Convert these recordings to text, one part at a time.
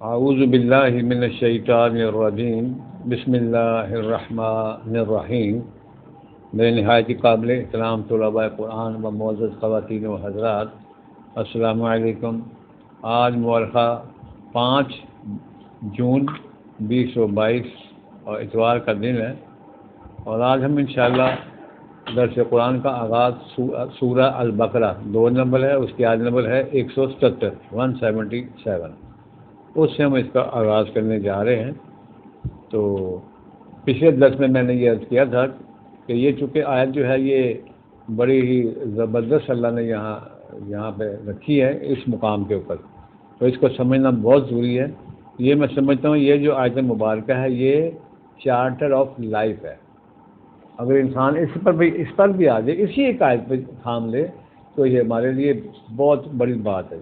اعوذ باللہ من الشیطان الرجیم بسم اللہ الرحمن الرحیم. میرے نہایت قابل احترام طلباء قرآن و معزز خواتین و حضرات، السلام علیکم. آج مورخہ 5 جون 2022 اور اتوار کا دن ہے، اور آج ہم انشاءاللہ درس قرآن کا آغاز سورہ البقرہ 2 نمبر ہے، اس کی آیت نمبر ہے 177 اس سے ہم اس کا آغاز کرنے جا رہے ہیں. تو پچھلے درس میں نے یہ عرض کیا تھا کہ یہ چونکہ آیت جو ہے یہ بڑی ہی زبردست اللہ نے یہاں پہ رکھی ہے اس مقام کے اوپر، تو اس کو سمجھنا بہت ضروری ہے. یہ میں سمجھتا ہوں یہ جو آیت مبارکہ ہے یہ چارٹر آف لائف ہے. اگر انسان اس پر بھی آ جائے، اسی ایک آیت پہ تھام لے، تو یہ ہمارے لیے بہت بڑی بات ہے.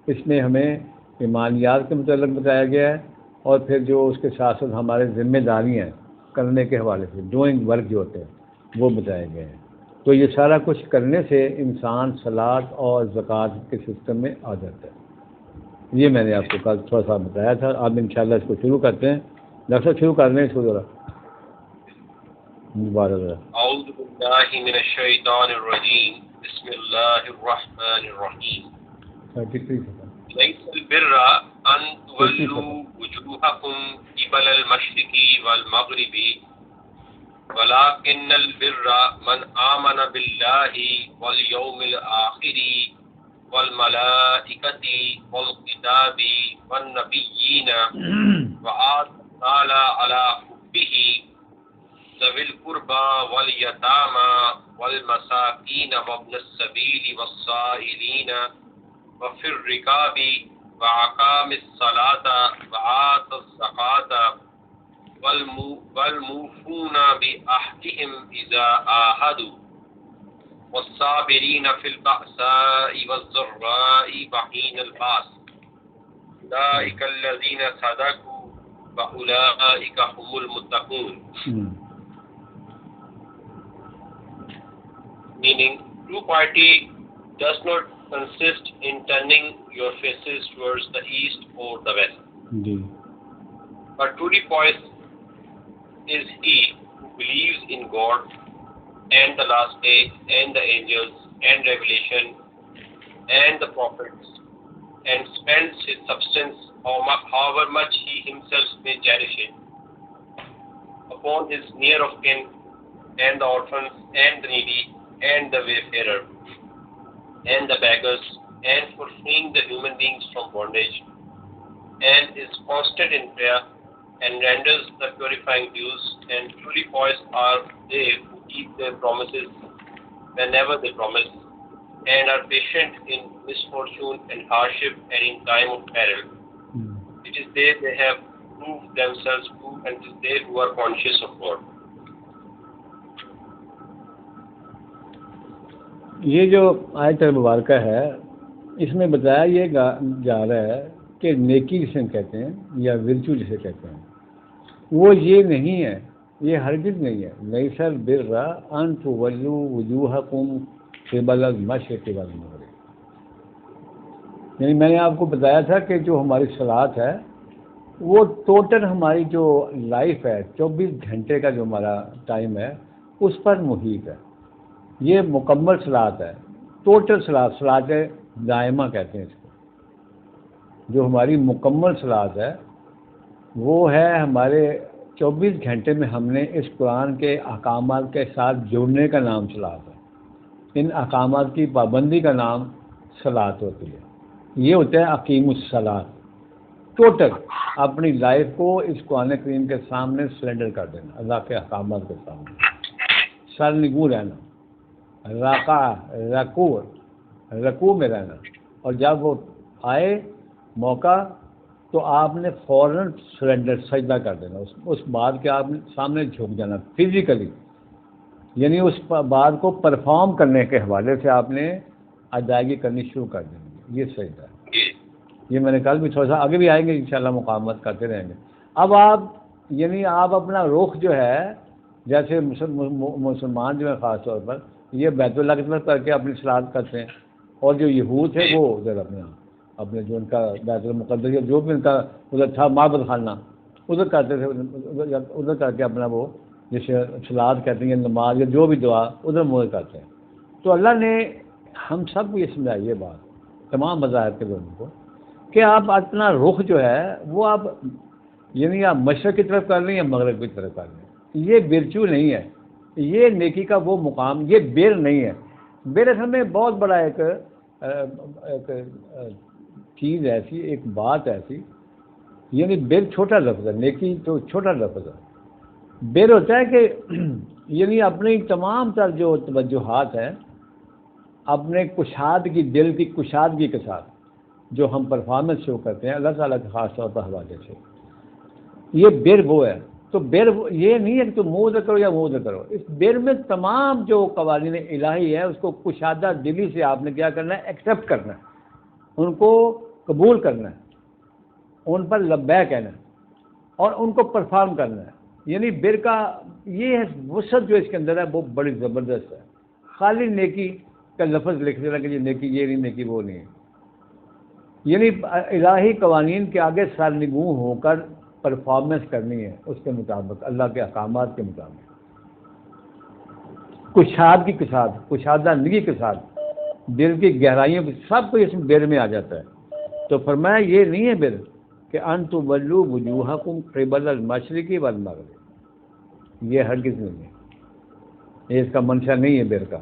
اس میں ہمیں ایمانیات کے متعلق بتایا گیا ہے، اور پھر جو اس کے ساتھ ساتھ ہمارے ذمہ داریاں کرنے کے حوالے سے ڈوئنگ ورک جو ہوتے ہیں وہ بتائے گئے ہیں. تو یہ سارا کچھ کرنے سے انسان صلاۃ اور زکوٰۃ کے سسٹم میں آ جاتا ہے. یہ میں نے آپ کو کل تھوڑا سا بتایا تھا. اب انشاءاللہ اس کو شروع کرتے ہیں. ڈاکٹر صاحب شروع کر دیں اس کو ذرا. مبارک. اعوذ باللہ من الشیطان الرجیم بسم اللہ الرحمن الرحیم. ليس البر أن تولوا وجوهكم قبل المشرق والمغرب ولكن البر من آمن بالله واليوم الآخر والملائكة والكتاب والنبيين وآتى المال على حبه ذوي القربى واليتامى والمساكين وابن السبيل والسائلين وفي الركاب وأقام الصلاة وآتى الزكاة والموفون بعهدهم إذا عاهدوا والصابرين في البأساء والضراء وحين البأس أولئك الذين صدقوا وأولئك هم المتقون. Meaning, true piety does not consist in turning your faces towards the east or the west. But truly pious is he who believes in God and the last day and the angels and revelation and the prophets, and spends his substance, however much he himself may cherish it, upon his near of kin and the orphans and the needy and the wayfarer and the beggars, and for freeing the human beings from bondage, and is constant in prayer, and renders the purifying dues. And truly pious are they who keep their promises whenever they promise, and are patient in misfortune and hardship, and in time of peril. It is they have proved themselves true, and it is they who are conscious of God. یہ جو آیت مبارکہ ہے اس میں بتایا یہ جا رہا ہے کہ نیکی جسے کہتے ہیں یا ورچو جسے کہتے ہیں وہ یہ نہیں ہے، یہ ہرگز نہیں ہے. لیس البر ان تولوا وجوہکم قبل المشرق والمغرب. یعنی میں نے آپ کو بتایا تھا کہ جو ہماری صلاۃ ہے وہ ٹوٹل ہماری جو لائف ہے 24 گھنٹے کا جو ہمارا ٹائم ہے اس پر محیط ہے. یہ مکمل صلاۃ ہے، ٹوٹل صلاۃ دائمہ کہتے ہیں اس کو. جو ہماری مکمل صلاۃ ہے وہ ہے ہمارے 24 گھنٹے میں ہم نے اس قرآن کے احکامات کے ساتھ جڑنے کا نام صلاۃ ہے. ان احکامات کی پابندی کا نام صلاۃ ہوتی ہے. یہ ہوتا ہے اقیم الصلاۃ. ٹوٹل اپنی لائف کو اس قرآن کریم کے سامنے سرنڈر کر دینا، اللہ کے احکامات کے سامنے سر نگوں رہنا، رکوع میں رہنا، اور جب وہ آئے موقع تو آپ نے فوراً سرنڈر سجدہ کر دینا. اس بات کے آپ نے سامنے جھک جانا فزیکلی، یعنی اس بات کو پرفارم کرنے کے حوالے سے آپ نے ادائیگی کرنی شروع کر دیں گے. یہ سجدہ ہے. یہ میں نے کل بھی تھوڑا سا آگے بھی آئیں گے انشاءاللہ، مقامات کرتے رہیں گے. اب آپ اپنا رخ جو ہے، جیسے مسلمان جو ہے خاص طور پر یہ بیت اللہ کی طرف کر کے اپنی صلاۃ کرتے ہیں، اور جو یہود ہے وہ ادھر اپنے اپنے جو ان کا بیت المقدس یا جو بھی ان کا ادھر تھا معبد خانہ ادھر کرتے تھے، ادھر کر کے اپنا وہ جیسے سلاد کہتے ہیں نماز یا جو بھی دعا ادھر منہ کرتے ہیں. تو اللہ نے ہم سب کو یہ سمجھائی یہ بات تمام مذاہب کے لوگوں کو کہ آپ اپنا رخ جو ہے وہ آپ یعنی آپ مشرق کی طرف کر لیں یا مغرب کی طرف کر لیں. یہ برچو نہیں ہے، یہ نیکی کا وہ مقام، یہ بیر نہیں ہے. بیر اصل میں بہت بڑا ایک چیز ایسی، ایک بات ایسی، یعنی بیر چھوٹا لفظ ہے، نیکی تو چھوٹا لفظ ہے. بیر ہوتا ہے کہ یعنی اپنی تمام تر جو توجہات ہیں اپنے کشادگی، دل کی کشادگی کے ساتھ جو ہم پرفارمنس شو کرتے ہیں اللہ تعالیٰ کے خاص طور پر حوالے سے، یہ بیر وہ ہے. تو بیر یہ نہیں ہے کہ تم منہ سے کرو یا منہ سے کرو، اس بیر میں تمام جو قوانین الہی ہے اس کو کشادہ دلی سے آپ نے کیا کرنا ہے، ایکسیپٹ کرنا ہے، ان کو قبول کرنا ہے، ان پر لبیک کہنا ہے اور ان کو پرفارم کرنا ہے. یعنی بیر کا یہ وسعت جو اس کے اندر ہے وہ بڑی زبردست ہے. خالی نیکی کا لفظ لکھ دینا کہ یہ نیکی یہ نہیں، نیکی وہ نہیں ہے. یعنی الہی قوانین کے آگے سرنگوں ہو کر پرفارمنس کرنی ہے اس کے مطابق، اللہ کے احکامات کے مطابق، کشادگی کے ساتھ، کشادہ نگی کے ساتھ، دل کی گہرائیوں کے سب کو اس بیر میں آ جاتا ہے. تو فرمایا یہ نہیں ہے بیر کہ ان تولوا وجوہکم قبل المشرق والمغرب، یہ ہرگز نہیں ہے، یہ اس کا منشا نہیں ہے بیر کا.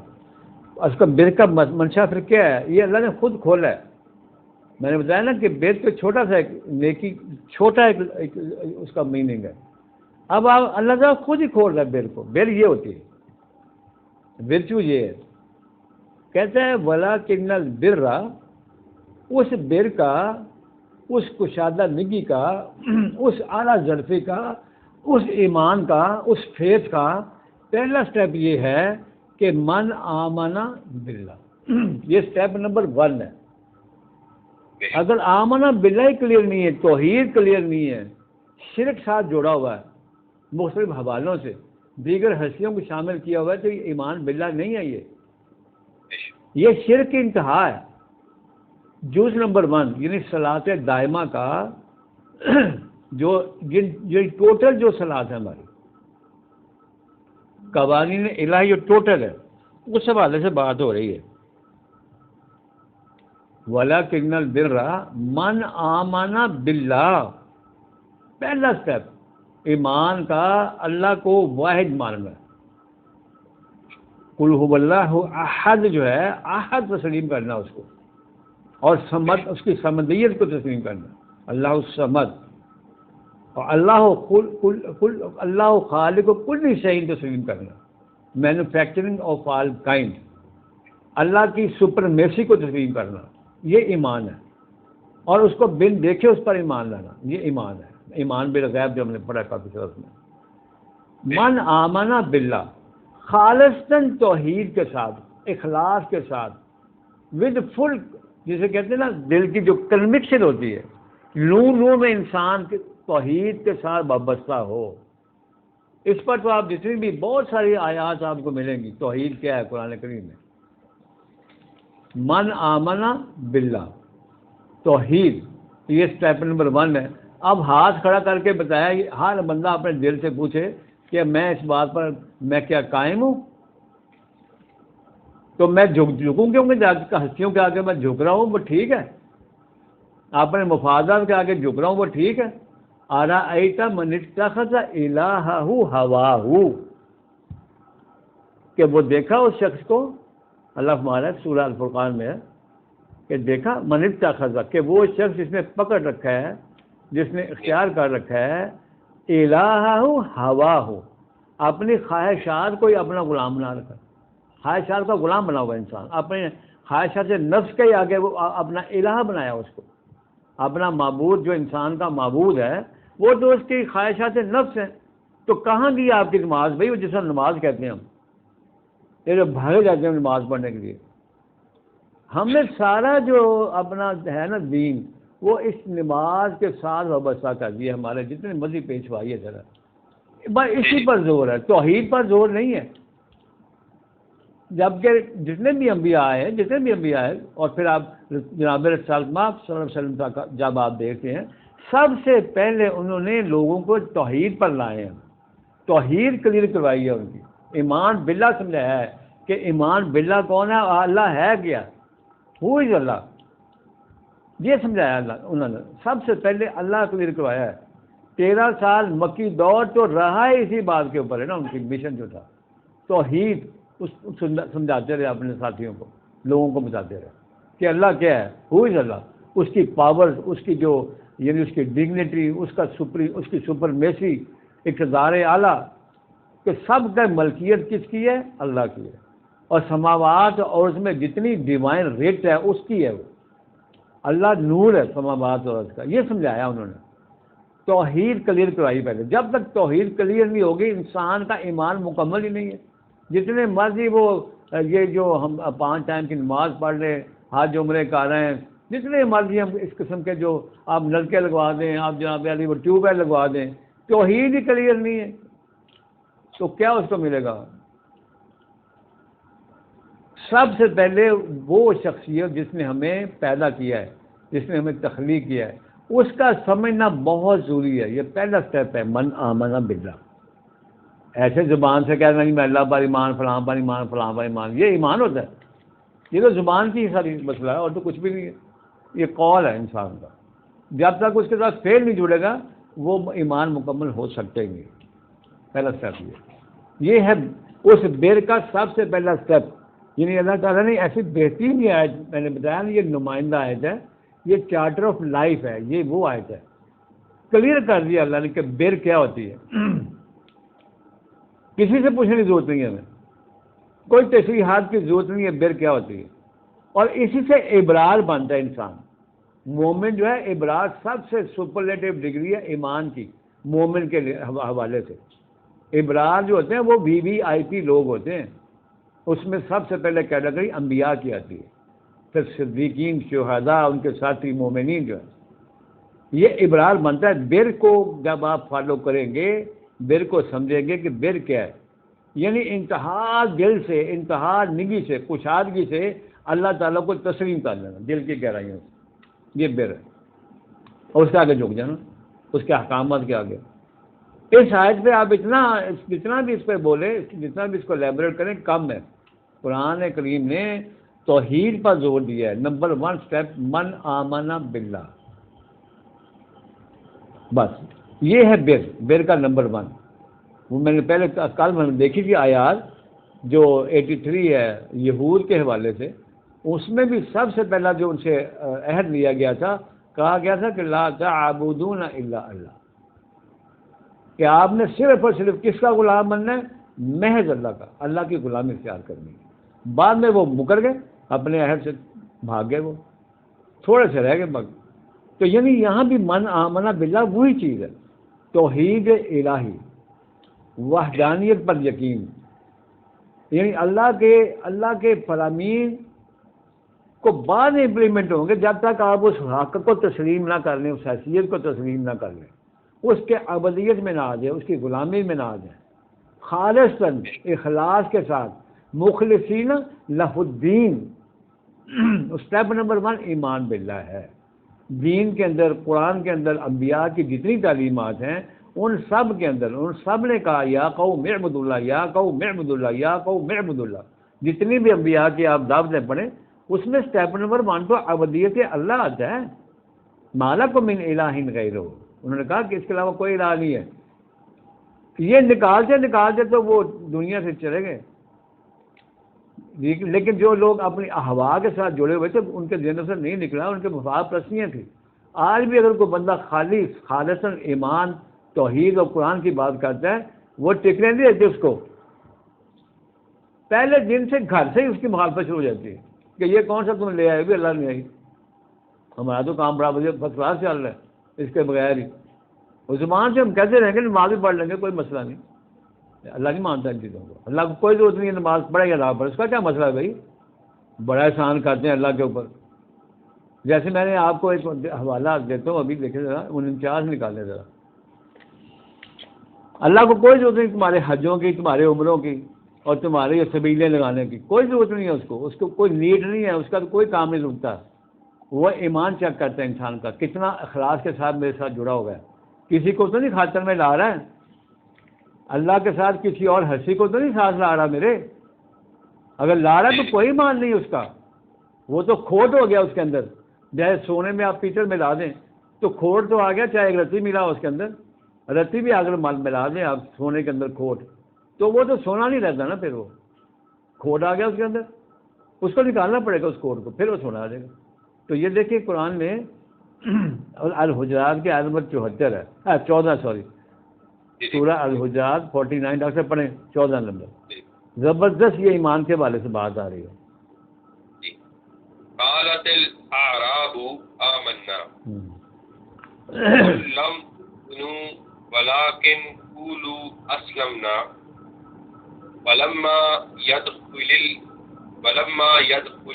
اس کا بیر کا منشا پھر کیا ہے؟ یہ اللہ نے خود کھولا ہے. میں نے بتایا نا کہ بیر تو چھوٹا سا ایک نیکی، چھوٹا ایک اس کا میننگ ہے. اب آپ اللہ تعالیٰ خود ہی کھول رہا ہے بیر کو. بیر یہ ہوتی ہے، برچو یہ ہے. کہتا ہے وَلَٰكِنَّ الْبِرَّ، اس بیر کا، اس کشادہ نگی کا، اس اعلیٰ ظرفی کا، اس ایمان کا، اس فیتھ کا پہلا سٹیپ یہ ہے کہ من آمنا باللہ. یہ سٹیپ نمبر 1 ہے. اگر آمنا باللہ کلیئر نہیں ہے، توحید کلیئر نہیں ہے، شرک ساتھ جوڑا ہوا ہے مختلف حوالوں سے، دیگر ہستیوں کو شامل کیا ہوا ہے، تو یہ ایمان باللہ نہیں ہے. یہ شرک کی انتہا ہے. جز نمبر 1 یعنی صلاۃ دائمہ کا جو ٹوٹل جو صلاۃ ہے ہماری قوانین الہی جو ٹوٹل ہے اس حوالے سے بات ہو رہی ہے. وَلَٰكِنَّ الْبِرَّ مَنْ آمَنَ بِاللَّهِ، پہلا سٹیپ ایمان کا، اللہ کو واحد ماننا. قُلْ هُوَ اللَّهُ احد جو ہے، احد تسلیم کرنا اس کو، اور سمد، اس کی سمدیت کو تسلیم کرنا. اللہ الصمد، اور اللہ خالق کل شیء تسلیم کرنا، مینوفیکچرنگ آف آل کائنڈ، اللہ کی سپرمیسی کو تسلیم کرنا. یہ ایمان ہے. اور اس کو بن دیکھے اس پر ایمان لانا، یہ ایمان ہے. ایمان بالغیب جو ہم نے پڑھا کافی طرف میں. من آمنا باللہ، خالصاً توحید کے ساتھ، اخلاص کے ساتھ، ود فل، جسے کہتے ہیں نا دل کی جو کنوکشن ہوتی ہے، لو میں انسان کے توحید کے ساتھ وابستہ ہو. اس پر تو آپ جتنی بھی بہت ساری آیات آپ کو ملیں گی. توحید کیا ہے قرآن کریم میں؟ من آمنا باللہ، توحید، یہ سٹیپ نمبر 1 ہے. اب ہاتھ کھڑا کر کے بتایا، ہر بندہ اپنے دل سے پوچھے کہ میں اس بات پر میں کیا قائم ہوں؟ تو میں جھکوں کیونکہ ہستیوں کے آگے میں جھک رہا ہوں، وہ ٹھیک ہے. اپنے مفادات کے آگے جھک رہا ہوں، وہ ٹھیک ہے. أَرَأَيْتَ مَنِ اتَّخَذَ إِلَٰهَهُ هَوَاهُ، کہ وہ دیکھا اس شخص کو، اللہ ہمارا سورہ الفرقان میں ہے کہ دیکھا من اتخذ، کہ وہ شخص جس نے پکڑ رکھا ہے، جس نے اختیار کر رکھا ہے، الہہ ہواہ، اپنی خواہشات کو ہی اپنا غلام بنا رکھا. خواہشات کا غلام بنا ہوا انسان، اپنے خواہشات نفس کے ہی آگے وہ اپنا الہ بنایا اس کو. اپنا معبود جو انسان کا معبود ہے وہ تو اس کی خواہشات نفس ہیں. تو کہاں گئی آپ کی نماز بھائی؟ وہ جسے نماز کہتے ہیں ہم، یہ جو بھاگے جاتے ہیں نماز پڑھنے کے لیے. ہم نے سارا جو اپنا ہے نا دین، وہ اس نماز کے ساتھ وابستہ کر دیا. ہمارے جتنے مذہبی پیشوائی ہے ذرا بس اسی پر زور ہے، توحید پر زور نہیں ہے. جبکہ جتنے بھی انبیاء ہیں اور پھر آپ جناب رسول اللہ صلی اللہ علیہ وسلم کا جب آپ دیکھتے ہیں، سب سے پہلے انہوں نے لوگوں کو توحید پر لائے ہیں، توحید کلیئر کروائی ہے ان کی، ایمان باللہ سمجھایا ہے کہ ایمان باللہ کون ہے، اللہ ہے کیا، ہو از اللہ، یہ سمجھایا اللہ انہوں نے، سب سے پہلے اللہ کلیئر کروایا ہے۔ 13 سال مکی دور تو رہا ہے اسی بات کے اوپر ہے نا، ان کی مشن جو تھا توحید، اس سمجھاتے رہے اپنے ساتھیوں کو، لوگوں کو بتاتے رہے کہ اللہ کیا ہے، ہو از اللہ، اس کی پاور، اس کی جو یعنی اس کی ڈگنیٹی، اس کی سپرمیسی، اقتدار اعلیٰ، کہ سب کا ملکیت کس کی ہے، اللہ کی ہے، اور سماوات اور اس میں جتنی ڈیوائن ریٹ ہے اس کی ہے، وہ اللہ نور ہے سماوات اور اس کا، یہ سمجھایا انہوں نے، توحید کلیئر کرائی پہلے۔ جب تک توحید کلیئر نہیں ہوگی انسان کا ایمان مکمل ہی نہیں ہے، جتنے مرضی وہ یہ جو ہم 5 ٹائم کی نماز پڑھ رہے ہیں، حج عمرے کر رہے ہیں، جتنے مرضی ہم اس قسم کے جو آپ نلکے لگوا دیں، آپ جناب علی وہ ٹیوب ویل لگوا دیں، توحید ہی کلیئر نہیں ہے تو کیا اس کو ملے گا؟ سب سے پہلے وہ شخصیت جس نے ہمیں پیدا کیا ہے، جس نے ہمیں تخلیق کیا ہے، اس کا سمجھنا بہت ضروری ہے، یہ پہلا سٹیپ ہے، من آمن باللہ۔ ایسے زبان سے کہنا نہیں میں اللہ پر ایمان، فلاں پر ایمان، فلاں پر ایمان، یہ ایمان ہوتا ہے؟ یہ تو زبان کی ساری مسئلہ ہے اور تو کچھ بھی نہیں ہے، یہ قول ہے انسان کا، جب تک اس کے ساتھ فعل نہیں جڑے گا وہ ایمان مکمل ہو سکتے ہی نہیں۔ پہلا سٹیپ یہ ہے، اس بیر کا سب سے پہلا سٹیپ، یعنی اللہ تعالیٰ نے ایسی بہترین یہ آیت میں نے بتایا نا، یہ نمائندہ آیت ہے، یہ چارٹر آف لائف ہے، یہ وہ آیت ہے، کلیئر کر دیا اللہ نے کہ بیر کیا ہوتی ہے، کسی سے پوچھنے کی ضرورت نہیں ہے ہمیں، کوئی تشریحات کی ضرورت نہیں ہے، بیر کیا ہوتی ہے، اور اسی سے ابرار بنتا ہے انسان۔ مومن جو ہے ابرار سب سے سپرلیٹو ڈگری ہے ایمان کی، مومن کے حوالے سے ابرار جو ہوتے ہیں وہ VVIP لوگ ہوتے ہیں، اس میں سب سے پہلے کیٹیگری انبیاء کی آتی ہے، پھر صدیقین، شہداء، ان کے ساتھی مومنین جو ہے، یہ ابرار بنتا ہے۔ بر کو جب آپ فالو کریں گے، بر کو سمجھیں گے کہ بر کیا ہے، یعنی انتہا دل سے، انتہا نگی سے، کشادگی سے اللہ تعالیٰ کو تسلیم کر لینا دل کی گہرائیوں سے، یہ بر ہے، اور اس کے آگے جھک جانا، اس کے احکامات کے آگے۔ اس آیت پہ آپ جتنا بھی اس پہ بولے، جتنا بھی اس کو ایلیبریٹ کریں کم ہے۔ قرآن کریم نے توحید پر زور دیا ہے، نمبر 1 سٹیپ من آمن باللہ، بس یہ ہے بر کا نمبر 1۔ وہ میں نے پہلے کل میں نے دیکھی تھی آیات جو 83 ہے یہود کے حوالے سے، اس میں بھی سب سے پہلا جو ان سے عہد لیا گیا تھا، کہا گیا تھا کہ لا تعبدون الا اللہ، کہ آپ نے صرف اور صرف کس کا غلام بننا ہے؟ محض اللہ کا، اللہ کی غلامی اختیار کرنی ہے۔ بعد میں وہ مکر گئے، اپنے عہد سے بھاگ گئے، وہ تھوڑے سے رہ گئے بگ۔ تو یعنی یہاں بھی من آمنہ باللہ وہی چیز ہے، توحید الہی، وحدانیت پر یقین، یعنی اللہ کے فرامین کو بعد میں امپلیمنٹ ہوں گے، جب تک آپ اس حق کو تسلیم نہ کر لیں، اس حیثیت کو تسلیم نہ کر لیں، اس کے عبدیت میں نہ آ جائے، اس کی غلامی میں نہ آ جائے، خالصاً اخلاص کے ساتھ، مخلصین لہ الدین۔ اسٹیپ نمبر 1 ایمان باللہ ہے۔ دین کے اندر، قرآن کے اندر انبیاء کی جتنی تعلیمات ہیں ان سب کے اندر ان سب نے کہا یا قوم اعبدوا اللہ، یا قوم اعبدوا اللہ، یا قوم اعبدوا اللہ۔ جتنی بھی انبیاء کی آپ دعوتیں پڑھیں اس میں اسٹیپ نمبر 1 تو عبدیت اللہ آتا ہے، ما لکم من الہ غیرہ، انہوں نے کہا کہ اس کے علاوہ کوئی الہ نہیں ہے۔ یہ نکالتے تو وہ دنیا سے چلے گئے، لیکن جو لوگ اپنی احوا کے ساتھ جڑے ہوئے تھے ان کے ذہنوں سے نہیں نکلا، ان کے مفاد پرستیاں تھیں۔ آج بھی اگر کوئی بندہ خالصاً ایمان، توحید اور قرآن کی بات کرتا ہے، وہ ٹکنے نہیں دیتے اس کو، پہلے دن سے گھر سے ہی اس کی مخالفت شروع ہو جاتی ہے کہ یہ کون سا تم لے آئے، بھی اللہ نہیں آئی، ہمارا تو کام بڑا بڑھیا فرسٹ کلاس چل رہا ہے اس کے بغیر ہی، اس زبان سے ہم کہتے رہیں گے نماز بھی پڑھ لیں گے، کوئی مسئلہ نہیں، اللہ نہیں مانتا ان چیزوں کو، اللہ کو کوئی ضرورت نہیں ہے نماز پڑھے یا نہ پڑھے، اس کا کیا مسئلہ ہے بھائی، بڑا احسان کرتے ہیں اللہ کے اوپر۔ جیسے میں نے آپ کو ایک حوالہ دیتا ہوں، ابھی دیکھیں ذرا 49 نکالیں ذرا، اللہ کو کوئی ضرورت نہیں تمہارے حجوں کی، تمہارے عمروں کی، اور تمہارے یہ سبیلیں لگانے کی کوئی ضرورت نہیں ہے اس کو کوئی نیڈ نہیں ہے، اس کا تو کوئی کام نہیں لگتا. وہ ایمان چیک کرتا ہے انسان کا کتنا اخلاص کے ساتھ میرے ساتھ جڑا ہوا ہے. کسی کو تو نہیں خاطر میں لا رہا ہے، اللہ کے ساتھ کسی اور ہنسی کو تو نہیں ساتھ لا رہا میرے. اگر لا رہا تو کوئی ایمان نہیں اس کا، وہ تو کھوٹ ہو گیا اس کے اندر. جیسے سونے میں آپ پیتل ملا دیں تو کھوٹ تو آ گیا، چاہے ایک رتی ملا اس کے اندر، رتی بھی اگر ملا دیں آپ سونے کے اندر کھوٹ، تو وہ تو سونا نہیں رہتا نا، پھر وہ کھوٹ آ گیا اس کے اندر، اس کو نکالنا پڑے گا اس کھوٹ کو، پھر وہ سونا آ جائے گا. تو یہ دیکھیں قرآن میں الحجرات کے آیت نمبر 74 ہے 14 سوری سورہ الحجرات 49 ڈاکٹر صاحب پڑھیں 14 نمبر. زبردست یہ ایمان کے حوالے سے بات آ رہی ہے. قالت الاعراب آمنا قل لم تؤمنوا ولكن قولوا اسلمنا ولما يدخل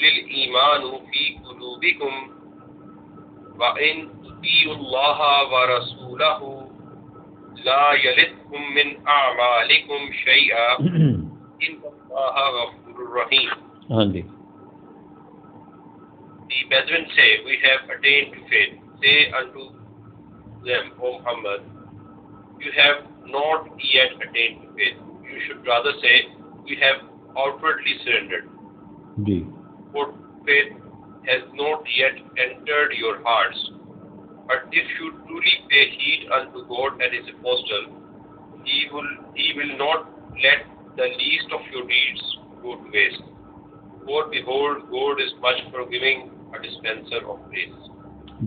الإيمان في قلوبكم وإن تطيعوا الله ورسوله لا يلدكم من أعمالكم شيئا إن الله غفور رحيم. ہاں جی. The Bedouins say, we have attained to faith. Say unto them, O Muhammad, you have not yet attained to faith. You should rather say, we have outwardly surrendered. G. For faith has not yet entered your hearts. But if you truly pay heed unto God and His apostle, He will not let the least of your deeds go to waste. For behold, God is much forgiving, a dispenser of grace.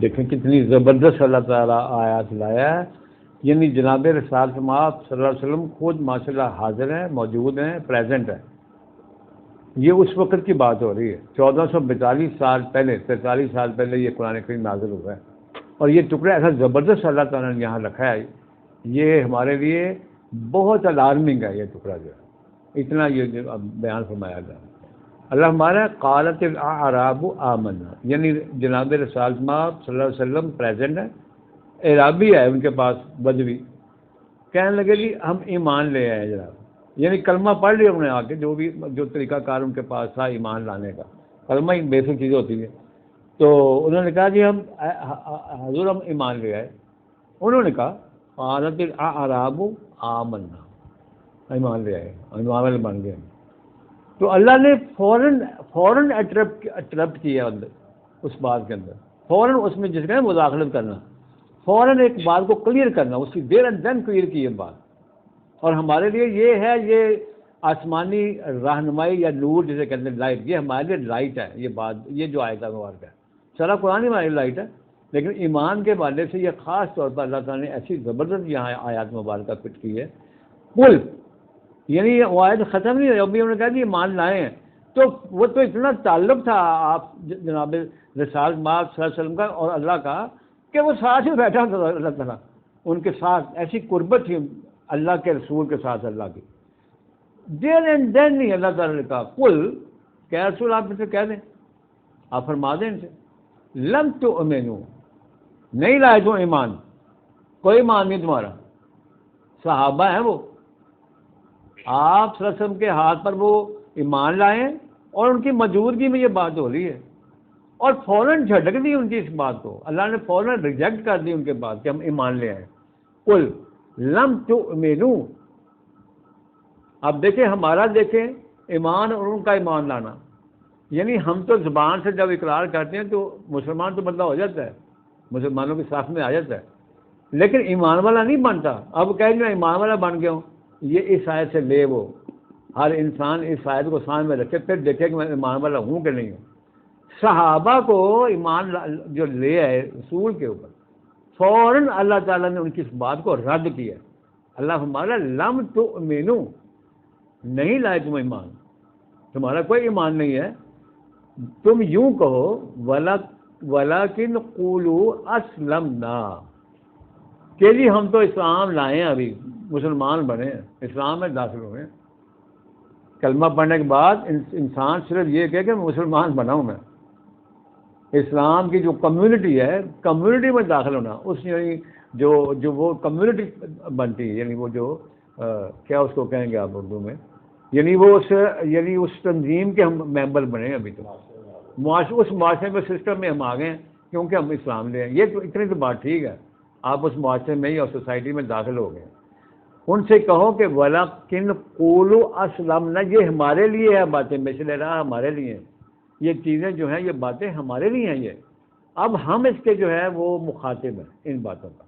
دیکھیں کتنی زبردست اللہ تعالیٰ آیات لایا ہے. یعنی جناب رسالت مآب صلی اللہ علیہ وسلم خود ماشاء اللہ حاضر ہیں، موجود ہیں، پریزنٹ ہیں. یہ اس وقت کی بات ہو رہی ہے 1442 سال پہلے، 43 سال پہلے یہ قرآن کریم نازل ہوا ہے. اور یہ ٹکڑا ایسا زبردست اللہ تعالیٰ نے یہاں رکھا ہے، یہ ہمارے لیے بہت الارمنگ ہے. یہ ٹکڑا جو ہے اتنا یہ بیان فرمایا گیا. اللہ ہمارا قالت الاعراب آمنا، یعنی جناب رسالت مآب صلی اللہ علیہ وسلم پریزنٹ ہے، اعرابی ہے ان کے پاس بدوی، کہنے لگے جی ہم ایمان لے آئے جناب. یعنی کلمہ پڑھ لیا انہوں نے آ کے، جو طریقہ کار ان کے پاس تھا ایمان لانے کا، کلمہ ہی بیسک چیز ہوتی ہے. تو انہوں نے کہا جی حضور ہم ایمان لے آئے. انہوں نے کہا قالت الاعراب آمنا، ایمان لے آئے، ایمان والے بن گئے. تو اللہ نے فوراً اٹرپٹ کیا اندر اس بات کے اندر، فوراً اس میں جس کا مداخلت کرنا، فوراً ایک بات کو کلیئر کرنا، اس کی دیر اینڈ دین کلیئر کی یہ بات. اور ہمارے لیے یہ ہے، یہ آسمانی رہنمائی یا نور جسے کہتے ہیں لائٹ، یہ ہمارے لیے لائٹ ہے. یہ بات، یہ جو آیت مبارکہ ہے سارا قرآن ہمارے لیے لائٹ ہے، لیکن ایمان کے حوالے سے یہ خاص طور پر اللہ تعالیٰ نے ایسی زبردست یہاں آیات مبارکہ فٹ کی ہے. قل، یعنی وہ آیت ختم نہیں ہوئی، ابھی انہوں نے کہا کہ یہ مان لائے ہیں. تو وہ تو اتنا تعلق تھا آپ جناب رسالت مآب صلی اللہ علیہ وسلم کا اور اللہ کا کہ وہ ساتھ ہی بیٹھا تھا. اللہ تعالیٰ ان کے ساتھ ایسی قربت تھی اللہ کے رسول کے ساتھ اللہ کی. دیر اینڈ دین نہیں اللہ تعالیٰ نے کہا قل، کیا رسول آپ ان سے کہہ دیں، آپ فرما دیں ان سے لم تؤمنوا، نہیں لائے تو ایمان، کوئی ایمان نہیں تمہارا. صحابہ ہیں وہ، آپ صلی اللہ علیہ وسلم کے ہاتھ پر وہ ایمان لائے اور ان کی موجودگی میں یہ بات ہو رہی ہے، اور فوراً جھٹک دی ان کی اس بات کو. اللہ نے فوراً ریجیکٹ کر دی ان کے بات کہ ہم ایمان لے آئے. قل لم تؤمنوا. اب دیکھیں ہمارا، دیکھیں ایمان اور ان کا ایمان لانا، یعنی ہم تو زبان سے جب اقرار کرتے ہیں تو مسلمان تو بندہ ہو جاتا ہے، مسلمانوں کے ساتھ میں آ جاتا ہے، لیکن ایمان والا نہیں بنتا. اب کہیں میں ایمان والا بن گیا ہوں، یہ اس آیت سے لے وہ ہر انسان اس آیت کو سامنے میں رکھے، پھر دیکھے کہ میں ایمان والا ہوں کہ نہیں ہوں. صحابہ کو ایمان جو لے آئے رسول کے اوپر، فوراً اللہ تعالیٰ نے ان کی اس بات کو رد کیا. اللہ ہمارا لم تؤمنوا، نہیں لائے تم ایمان، تمہارا کوئی ایمان نہیں ہے. تم یوں کہو ولیکن قولوا اسلمنا، کہ جی ہم تو اسلام لائے ہیں، ابھی مسلمان بنے ہیں، اسلام میں داخل ہوئے ہیں. کلمہ پڑھنے کے بعد انسان صرف یہ کہے کہ مسلمان بنا ہوں میں. اسلام کی جو کمیونٹی ہے، کمیونٹی میں داخل ہونا، اس یعنی جو وہ کمیونٹی بنتی ہے، یعنی وہ جو کیا اس کو کہیں گے آپ اردو میں، یعنی وہ اس تنظیم کے ہم ممبر بنے ابھی تو اس معاشرے میں سسٹم میں ہم آ گئے ہیں کیونکہ ہم اسلام لے ہیں. یہ تو اتنی تو بات ٹھیک ہے, آپ اس معاشرے میں ہی اور سوسائٹی میں داخل ہو گئے. ان سے کہو کہ وَلَكِنْ قُولُوا أَسْلَمْنَا, یہ ہمارے لیے ہے باتیں, مثل رہا ہمارے لیے, یہ چیزیں جو ہیں یہ باتیں ہمارے لیے ہیں. یہ اب ہم اس کے جو ہے وہ مخاطب ہیں ان باتوں کا.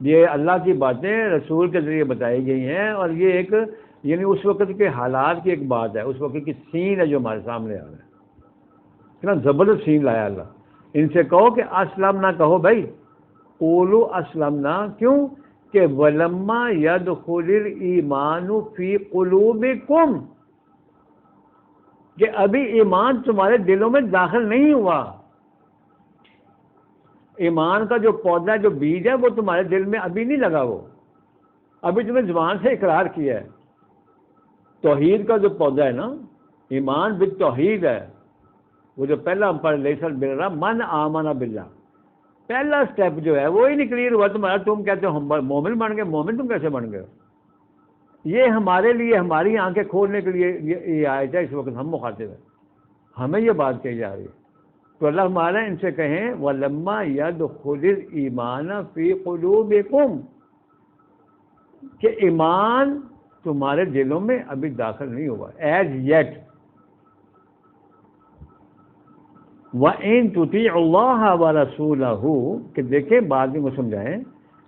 یہ اللہ کی باتیں رسول کے ذریعے بتائی گئی ہیں, اور یہ ایک یعنی اس وقت کے حالات کی ایک بات ہے, اس وقت کی سین ہے جو ہمارے سامنے آ رہا ہے. اتنا زبردست سین لایا اللہ. ان سے کہو کہ اسلم نہ کہو بھائی, قولوا اسلمنا, کیوں کہ ولما يدخل الایمان فی قلوبکم, کہ ابھی ایمان تمہارے دلوں میں داخل نہیں ہوا. ایمان کا جو پودا جو بیج ہے وہ تمہارے دل میں ابھی نہیں لگا, وہ ابھی تمہیں زبان سے اقرار کیا ہے. توحید کا جو پودا ہے نا, ایمان بالتوحید ہے, وہ جو پہلا ہم پڑھ لیسل بالرا من آمن باللہ, پہلا سٹیپ جو ہے وہی نہیں کلیئر ہوا تمہارا. تم کہتے ہو ہم مومن بن گئے, مومن تم کیسے بن گئے؟ یہ ہمارے لیے ہماری آنکھیں کھولنے کے لیے یہ آیت ہے. اس وقت ہم مخاطب ہیں, ہمیں یہ بات کہی جا رہی ہے. تو اللہ ہمارا ان سے کہیں وَلَمَّا يَدْخُلِ الْإِيمَانَ فِي قُلُوبِكُمْ, کہ ایمان تمہارے دلوں میں ابھی داخل نہیں ہوا, ایز یٹ. وَإِن تُطِيعُوا اللَّهَ وَرَسُولَهُ, کہ دیکھیں بعد میں وہ سمجھائیں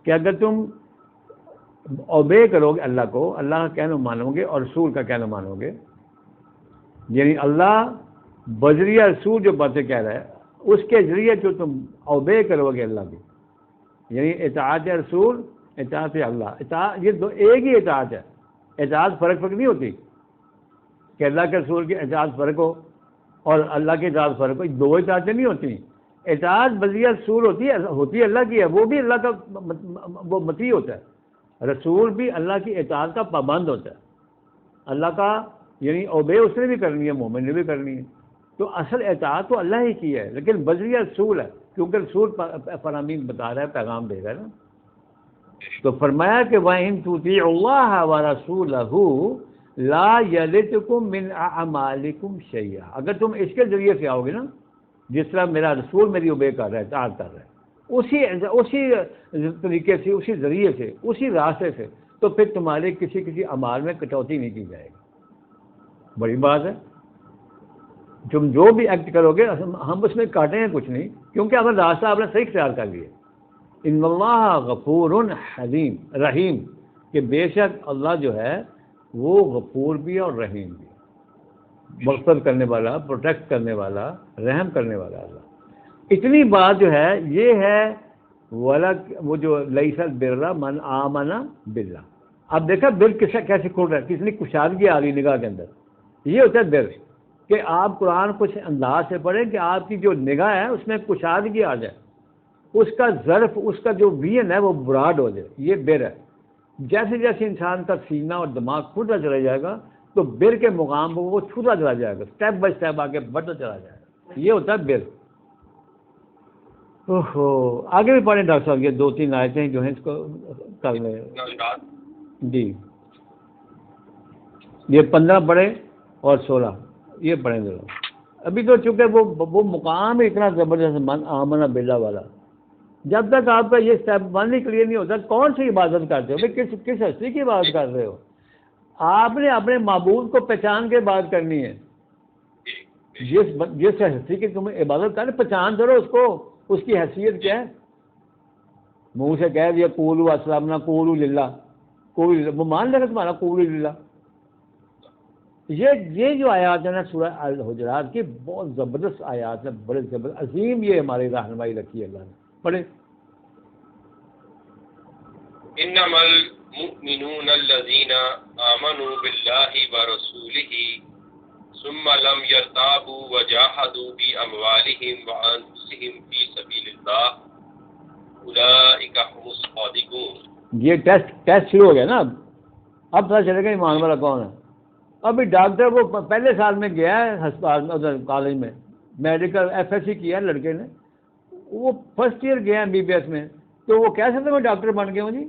کہ اگر تم اوبے کرو گے اللہ کو, اللہ کا کہنا مانو گے اور رسول کا کہنا مانو گے, یعنی اللہ بذریعہ رسول جو باتیں کہہ رہا ہے اس کے ذریعے جو تم اوبے کرو گے اللہ کی, یعنی اطاعت رسول اطاعت اللہ, یہ دو ایک ہی اطاعت ہے. اطاعت فرق نہیں ہوتی کہ اللہ کے رسول کی اطاعت فرق ہو اور اللہ کی اطاعت فرق ہو, دو اطاعتیں نہیں ہوتی. اطاعت بذریعہ رسول ہوتی ہے اللہ کی ہے, وہ بھی اللہ کا وہ مطیع ہوتا ہے. رسول بھی اللہ کی اطاعت کا پابند ہوتا ہے, اللہ کا یعنی اوبے اس نے بھی کرنی ہے, مومن نے بھی کرنی ہے. تو اصل اطاعت تو اللہ ہی کی ہے, لیکن بذریعہ رسول ہے, کیونکہ رسول فرامین بتا رہا ہے, پیغام دے رہا ہے نا. تو فرمایا کہ وَإِن تُطِيعُوا اللَّهَ وَرَسُولَهُ لَا يَلِتْكُم مِّنْ أَعْمَالِكُمْ شَيْئًا, اگر تم اس کے ذریعے سے آؤ گے نا, جس طرح میرا رسول میری اوبے کر رہا ہے, اطاعت کر رہا ہے, اسی طریقے سے, اسی ذریعے سے, اسی راستے سے, تو پھر تمہارے کسی اعمال میں کٹوتی نہیں کی جائے گی. بڑی بات ہے. تم جو بھی ایکٹ کرو گے ہم اس میں کاٹیں گے کچھ نہیں, کیونکہ اگر راستہ آپ نے صحیح اختیار کر لیا. ان اللہ غفور حلیم رحیم, کہ بے شک اللہ جو ہے وہ غفور بھی اور رحیم بھی, مغفرت کرنے والا, پروٹیکٹ کرنے والا, رحم کرنے والا اللہ. اتنی بات جو ہے یہ ہے وہ جو لیس البر من آمن باللہ. اب دیکھا بر کیسے کھل رہا ہے, کس نے کشادگی آ رہی نگاہ کے اندر. یہ ہوتا ہے بر, کہ آپ قرآن کچھ انداز سے پڑھیں کہ آپ کی جو نگاہ ہے اس میں کشادگی آ جائے, اس کا ظرف, اس کا جو ویژن ہے وہ براڈ ہو جائے. یہ بر ہے. جیسے جیسے انسان کا سینہ اور دماغ کھلتا چلا جائے گا تو بر کے مقام کو وہ چھوٹا چلا جائے گا, اسٹیپ بائی اسٹیپ آگے بڑھتا چلا جائے گا. یہ ہوتا ہے بر. آگے بھی پڑھیں ڈاکٹر صاحب, یہ 2-3 آیتیں جو ہیں اس کو کر لیں. جی یہ 15 پڑھیں اور 16 یہ پڑھیں ذرا. ابھی تو چونکہ وہ مقام اتنا زبردست من آمن باللہ والا, جب تک آپ کا یہ اسٹیپ 1 ہی کلیئر نہیں ہوتا, کون سی عبادت کرتے ہو بھائی, کس ہستی کی عبادت کر رہے ہو. آپ نے اپنے معبود کو پہچان کے بات کرنی ہے. جس ہستی کی تم عبادت کریں پہچان کرو اس کو, اس کی حیثیت کیا ہے. منہ سے کہہ دیا قولوا اسلمنا, قولوا للہ, وہ مان لے گا تمہارا قولوا للہ. یہ جو آیات ہے نا سورہ الحجرات کی, بہت زبردست آیات ہے, بڑے زبردست عظیم, یہ ہماری رہنمائی رکھی ہے اللہ نے. پڑھیں. انما المؤمنون الذين آمنوا بالله ورسوله ثم لم يرتابوا وجاهدوا بأموالهم وأنفسهم في سبيل الله أولئك هم الصادقون. یہ ٹیسٹ شروع ہو گیا نا, اب پتہ چلے گا ایمان والا کون ہے. ابھی ڈاکٹر وہ پہلے سال میں گیا ہے ہسپتال میں, ادھر کالج میں میڈیکل FSC کیا لڑکے نے, وہ فرسٹ ایئر گیا MBBS میں, تو وہ کہہ سکتے میں ڈاکٹر بن گیا ہوں جی,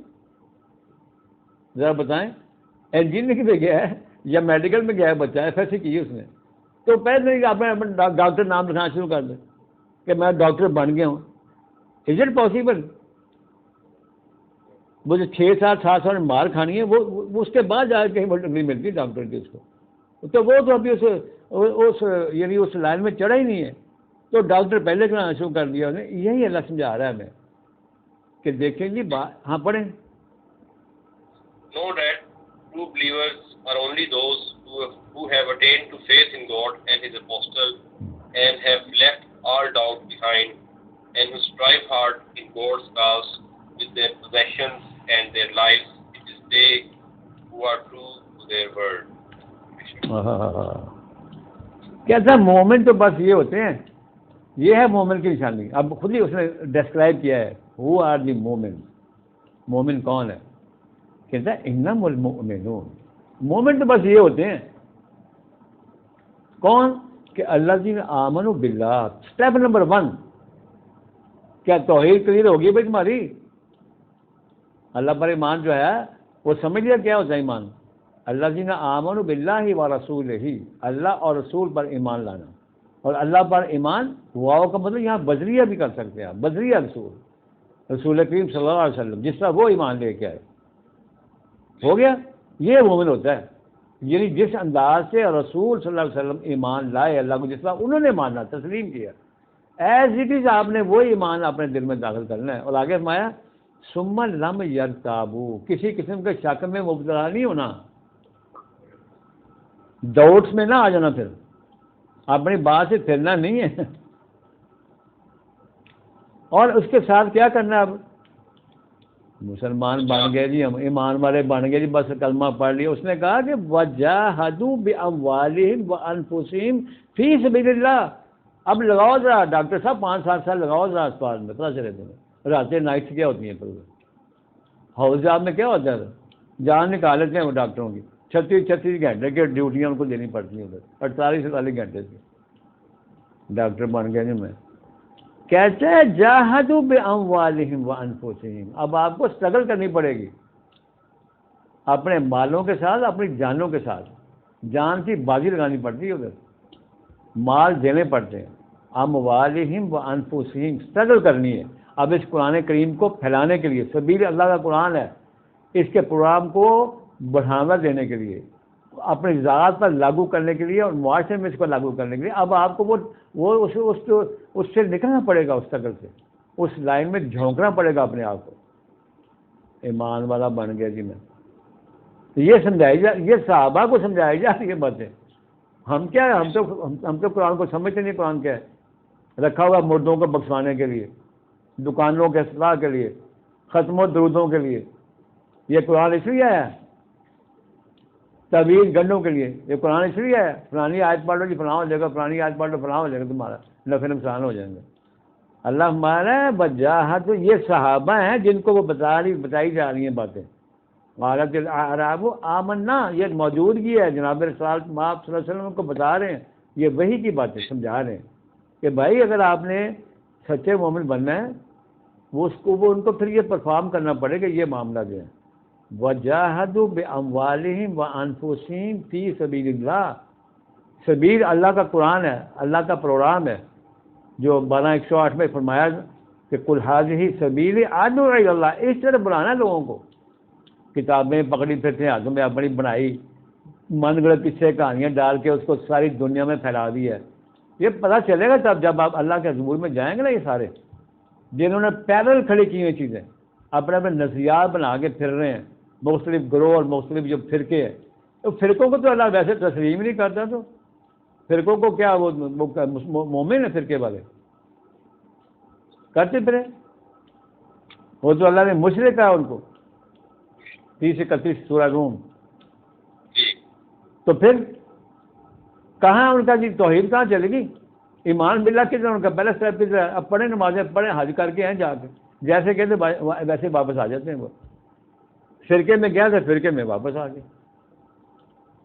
ذرا بتائیں. انجینئرنگ پہ گیا ہے, یا میڈیکل میں گیا ہے بچہ ایف ایس سی کی ہے اس نے, تو پہلے آپ ڈاکٹر نام لکھنا شروع کر دیں کہ میں ڈاکٹر بن گیا ہوں. Is it possible? وہ جو 6 سال 7 سال مار کھانی ہے وہ اس کے بعد جا کے کہیں ڈگری ملتی ڈاکٹر کی اس کو, تو وہ تو ابھی اس یعنی اس لائن میں چڑھا ہی نہیں ہے, تو ڈاکٹر پہلے کرانا شروع کر دیا انہیں. یہی اللہ سمجھا رہا ہے ہمیں کہ دیکھیں جی ہاں پڑھیں. Know that true believers are only those who have attained to faith in God and His apostle and have left all doubt behind and who strive hard in God's cause with their possessions and their lives. It is they who are true to their word. کہتا مومن تو بس یہ ہوتے ہیں, یہ ہے مومن کی نشانی. اب خود ہی اس نے ڈسکرائب کیا ہے ہو آر دی مومن. مومن کون ہے؟ کہتا ہے انم المؤمنون. مومن تو بس یہ ہوتے ہیں. کون؟ کہ اللہ جی نے آمنوا باللہ. اسٹیپ نمبر 1 کیا توحید کلیئر ہوگی بھائی تمہاری؟ اللہ پر ایمان جو ہے وہ سمجھ لیا کیا ہوتا ہے ایمان. اللہ جی نے آمنوا باللہ و رسولہ, اللہ اور رسول پر ایمان لانا. اور اللہ پر ایمان واو کا مطلب یہاں بدریہ بھی کر سکتے ہیں, بدریہ رسول کریم صلی اللہ علیہ وسلم جس طرح وہ ایمان لے کے آئے. ہو گیا, یہ مومن ہوتا ہے. یعنی جس انداز سے رسول صلی اللہ علیہ وسلم ایمان لائے اللہ کو, جس طرح انہوں نے مانا تسلیم کیا, ایز اٹ از آپ نے وہ ایمان اپنے دل میں داخل کرنا ہے. اور آگے فرمایا ثم لم یرتابوا, کسی قسم کے شک میں مبتلا نہیں ہونا, ڈاؤٹس میں نہ آ جانا, پھر اپنی بات سے پھرنا نہیں ہے. اور اس کے ساتھ کیا کرنا ہے؟ اب مسلمان بن گئے جی, ہم ایمان والے بن گئے جی, بس کلمہ پڑھ لیا. اس نے کہا کہ وجاہدوا باموالہم وانفسہم فی سبیل اللہ. اب لگاؤ ذرا ڈاکٹر صاحب 5-7 سال لگاؤ ذرا اسپتال میں, پتہ چلے تمہیں راتیں نائٹس کیا ہوتی ہیں. پھر ہاؤس جاب میں کیا ہوتا ہے, جان نکال لیتے ہیں وہ ڈاکٹروں کی. 36 گھنٹے کی ڈیوٹیاں ان کو دینی پڑتی ہیں ادھر, 48 گھنٹے سے ڈاکٹر بن گئے جی. میں کہتے ہیں جاہدوا باموالہم وانفسہم. اب آپ کو اسٹرگل کرنی پڑے گی اپنے مالوں کے ساتھ, اپنی جانوں کے ساتھ. جان کی بازی لگانی پڑتی ہے ادھر, مال دینے پڑتے ہیں. اموالہم وانفسہم, اسٹرگل کرنی ہے. اب اس قرآن کریم کو پھیلانے کے لیے, سبیل اللہ کا قرآن ہے, اس کے پروگرام کو بڑھاوا دینے کے لیے, اپنی ذات پر لاگو کرنے کے لیے اور معاشرے میں اس کو لاگو کرنے کے لیے اب آپ کو وہ اس سے نکلنا پڑے گا, اس اسٹرگل سے, اس لائن میں جھونکنا پڑے گا اپنے آپ کو. ایمان والا بن گیا جی میں. یہ سمجھائی یہ صحابہ کو سمجھائی جا رہی ہے باتیں. ہم کیا ہے, ہم تو قرآن کو سمجھتے نہیں. قرآن کیا ہے؟ رکھا ہوا مردوں کو بخشوانے کے لیے, دکانوں کے اصلاح کے لیے, ختم و درودوں کے لیے. یہ قرآن اس لیے آیا ہے طویل گنڈوں کے لیے. یہ قرآن اس لیے ہے فلانی آیت پڑھ لو جی فلاں ہو جائے گا, فلانی آیت پڑھ لو فلاں ہو جائے گا, تمہارا نفع نقصان ہو جائیں گے. اللہ ہمارا بجاہد, یہ صحابہ ہیں جن کو وہ بتائی جا رہی ہیں باتیں. قالت الاعراب آمنا, یہ موجودگی ہے جناب رسول آپ صلی اللہ علیہ وسلم کو بتا رہے ہیں, یہ وہی کی باتیں سمجھا رہے ہیں کہ بھائی اگر آپ نے سچے مومن بننا ہے وہ ان کو پھر یہ پرفارم کرنا پڑے گا. یہ معاملہ جو ہے وجاہدوا باموالہم وانفسہم فی سبیل اللہ. سبیل اللہ کا قرآن ہے, اللہ کا پروگرام ہے, جو 12:108 میں فرمایا کہ قل ھذہ سبیلی ادعو الی اللہ. اس طرح بلانا لوگوں کو. کتابیں پکڑی پھرتے ہیں ہاتھوں میں اپنی بنائی, من گڑت قصے کہانیاں ڈال کے اس کو ساری دنیا میں پھیلا دی ہے. یہ پتہ چلے گا تب جب آپ اللہ کے حضور میں جائیں گے نا. یہ سارے جنہوں نے پیدل کھڑی کی ہوئی چیزیں اپنے نظریات بنا کے پھر رہے ہیں, مختلف گروہ اور مختلف جو فرقے ہیں, تو فرقوں کو تو اللہ ویسے تسلیم نہیں کرتا. تو فرقوں کو کیا وہ مومن ہیں فرقے والے کرتے پھرے, وہ تو اللہ نے مشرک ہے ان کو. 30-31 سورہ روم. تو پھر کہاں ان کا جی توحید کہاں چلے گی؟ ایمان باللہ کی طرح ان کا پہلا اسٹیپ کی طرح. اب پڑھیں نمازیں پڑھیں, حج کر کے ہیں جا کے, جیسے کہتے ویسے واپس آ جاتے ہیں. وہ فرقے میں گیا تھا, فرقے میں واپس آ گئے.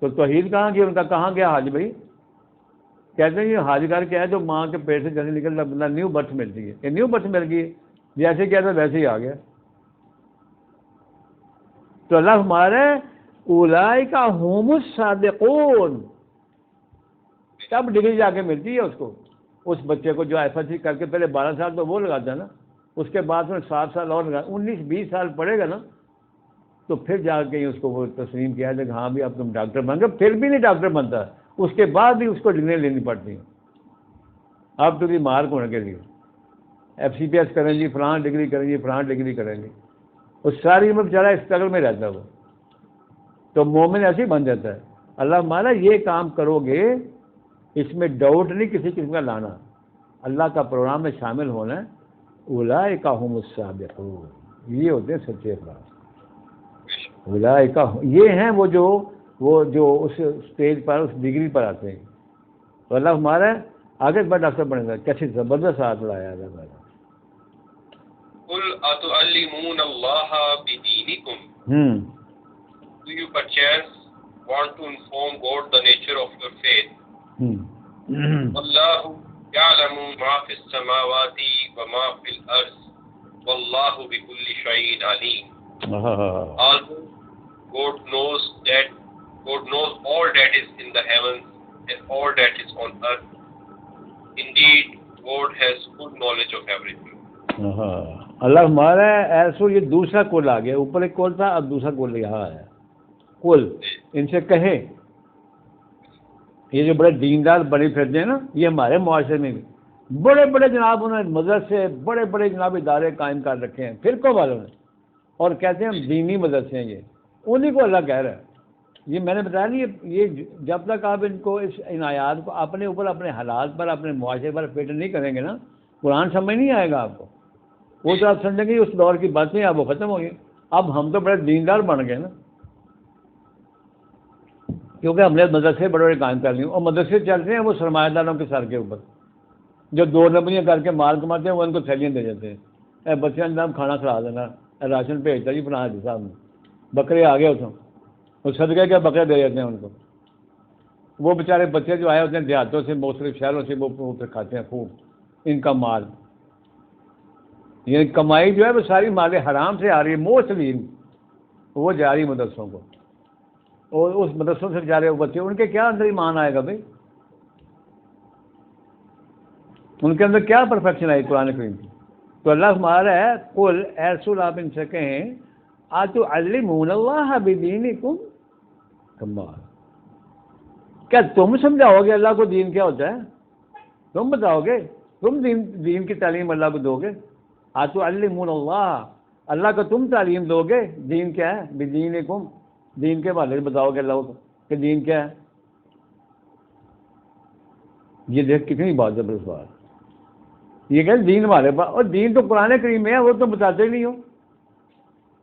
تو توحید کہاں گیا ان کا, کہاں گیا حج بھائی؟ کہتے ہیں یہ حج کر کے ہے جو ماں کے پیٹ سے جیسے نکلتا بندہ نیو برتھ ملتی ہے, یہ نیو برتھ مل گئی, جیسے کیا تھا ویسے ہی آ گیا. تو اللہ ہمارے اولئک هم الصادقون. تب ڈگری جا کے ملتی ہے اس کو. اس بچے کو جو ایف ایس سی کر کے پہلے 12 سال تو وہ لگاتا ہے نا, اس کے بعد میں 7 سال اور لگا, 19-20 سال پڑھے گا نا, تو پھر جا کے اس کو وہ تسلیم کیا ہے کہ ہاں بھی اب تم ڈاکٹر بن گئے. پھر بھی نہیں ڈاکٹر بنتا, اس کے بعد بھی اس کو ڈگری لینی پڑتی ہیں. اب تو بھی مارک ہونے کے لیے ایف سی پی ایس کریں گی, فلاں ڈگری کریں گی, فلاں ڈگری کریں گی, اور ساری عمر بیچارہ اسٹرگل میں رہتا ہے وہ. تو مومن ایسے ہی بن جاتا ہے. اللہ ہمارا یہ کام کرو گے, اس میں ڈاؤٹ نہیں کسی قسم کا لانا, اللہ کا پروگرام میں شامل ہونا ہے. اولئک هم الصادقون, یہ ہوتے ہیں سچے افراد. اولئک یہ ہیں وہ جو اس اسٹیج پر, اس ڈگری پر آتے ہیں. تو اللہ ہمارا آگے بڑا ڈاکٹر بنے گا. کیسی زبردست ہاتھ اڑایا ہے اللہ. قل اتعلمون اللہ بدینکم, do you perchance want to inform God the nature of your faith? واللہ یعلم ما فی السماوات وما فی الارض واللہ بکل شیء علیم. Although God knows all that is in the heavens and all that is on earth. Indeed, God has good knowledge of everything. اللہ ہمارا ایسو. یہ دوسرا کول آ گیا, اوپر ایک کول تھا, اب دوسرا کول یہاں آیا. کول ان سے کہے, یہ جو بڑے دیندار بنے پھرتے ہیں نا, یہ ہمارے معاشرے میں بھی بڑے بڑے جناب انہوں نے مدرسے, بڑے بڑے جناب ادارے قائم کر رکھے ہیں فرقوں والوں نے, اور کہتے ہیں ہم دینی مدرسے ہیں. یہ انہیں کو اللہ کہہ رہا ہے. یہ میں نے بتایا نہیں, یہ جب تک آپ ان کو ان آیات کو اپنے اوپر, اپنے حالات پر, اپنے معاشرے پر فٹ نہیں کریں گے نا, قرآن سمجھ نہیں آئے گا آپ کو. وہ تو آپ سمجھیں گے اس دور کی باتیں اب وہ ختم ہو گئی. اب ہم تو بڑے دیندار بن گئے نا, کیونکہ ہم نے مدرسے بڑے بڑے قائم کر لیے, اور مدرسے چلتے ہیں وہ سرمایہ داروں کے سر کے اوپر, جو 2 نمبریاں کر کے مال کماتے ہیں وہ ان کو تھیلیاں دے دیتے ہیں. اے بچے نام کھانا کھلا دینا, راشن بھیجتا جی فلاں حاجی صاحب نے, بکرے آ گئے اتوں, اور صدقے کے بکرے دے دیتے ہیں ان کو. وہ بیچارے بچے جو آئے ہوتے ہیں دیہاتوں سے, مختلف شہروں سے, وہ پھر کھاتے ہیں خوب ان کا مال. یہ کمائی جو ہے وہ ساری مال حرام سے آ رہی ہے موسٹلی, وہ جا رہی مدرسوں کو, اور اس مدرسوں سے جا رہے بچے, ان کے کیا اندر ایمان آئے گا بھائی؟ ان کے اندر کیا پرفیکشن آئی قرآن کریم کی؟ تو اللہ ہمارا ہے, قل اے رسول آپ ان سے کہیں, اتعلمون اللہ بدینکم, کیا تم سمجھاؤ گے اللہ کو دین کیا ہوتا ہے؟ تم بتاؤ گے, تم دین کی تعلیم اللہ کو دو گے. اتعلمون اللہ, اللہ کو تم تعلیم دو گے دین کیا ہے, بدینکم, دین کے بارے میں بتاؤ گے اللہ کو کہ دین کیا ہے. یہ دیکھ کتنی بات زبردست بات. یہ کہ دین ہمارے پاس, اور دین تو قرآن کریم میں ہے, وہ تم بتاتے نہیں ہو.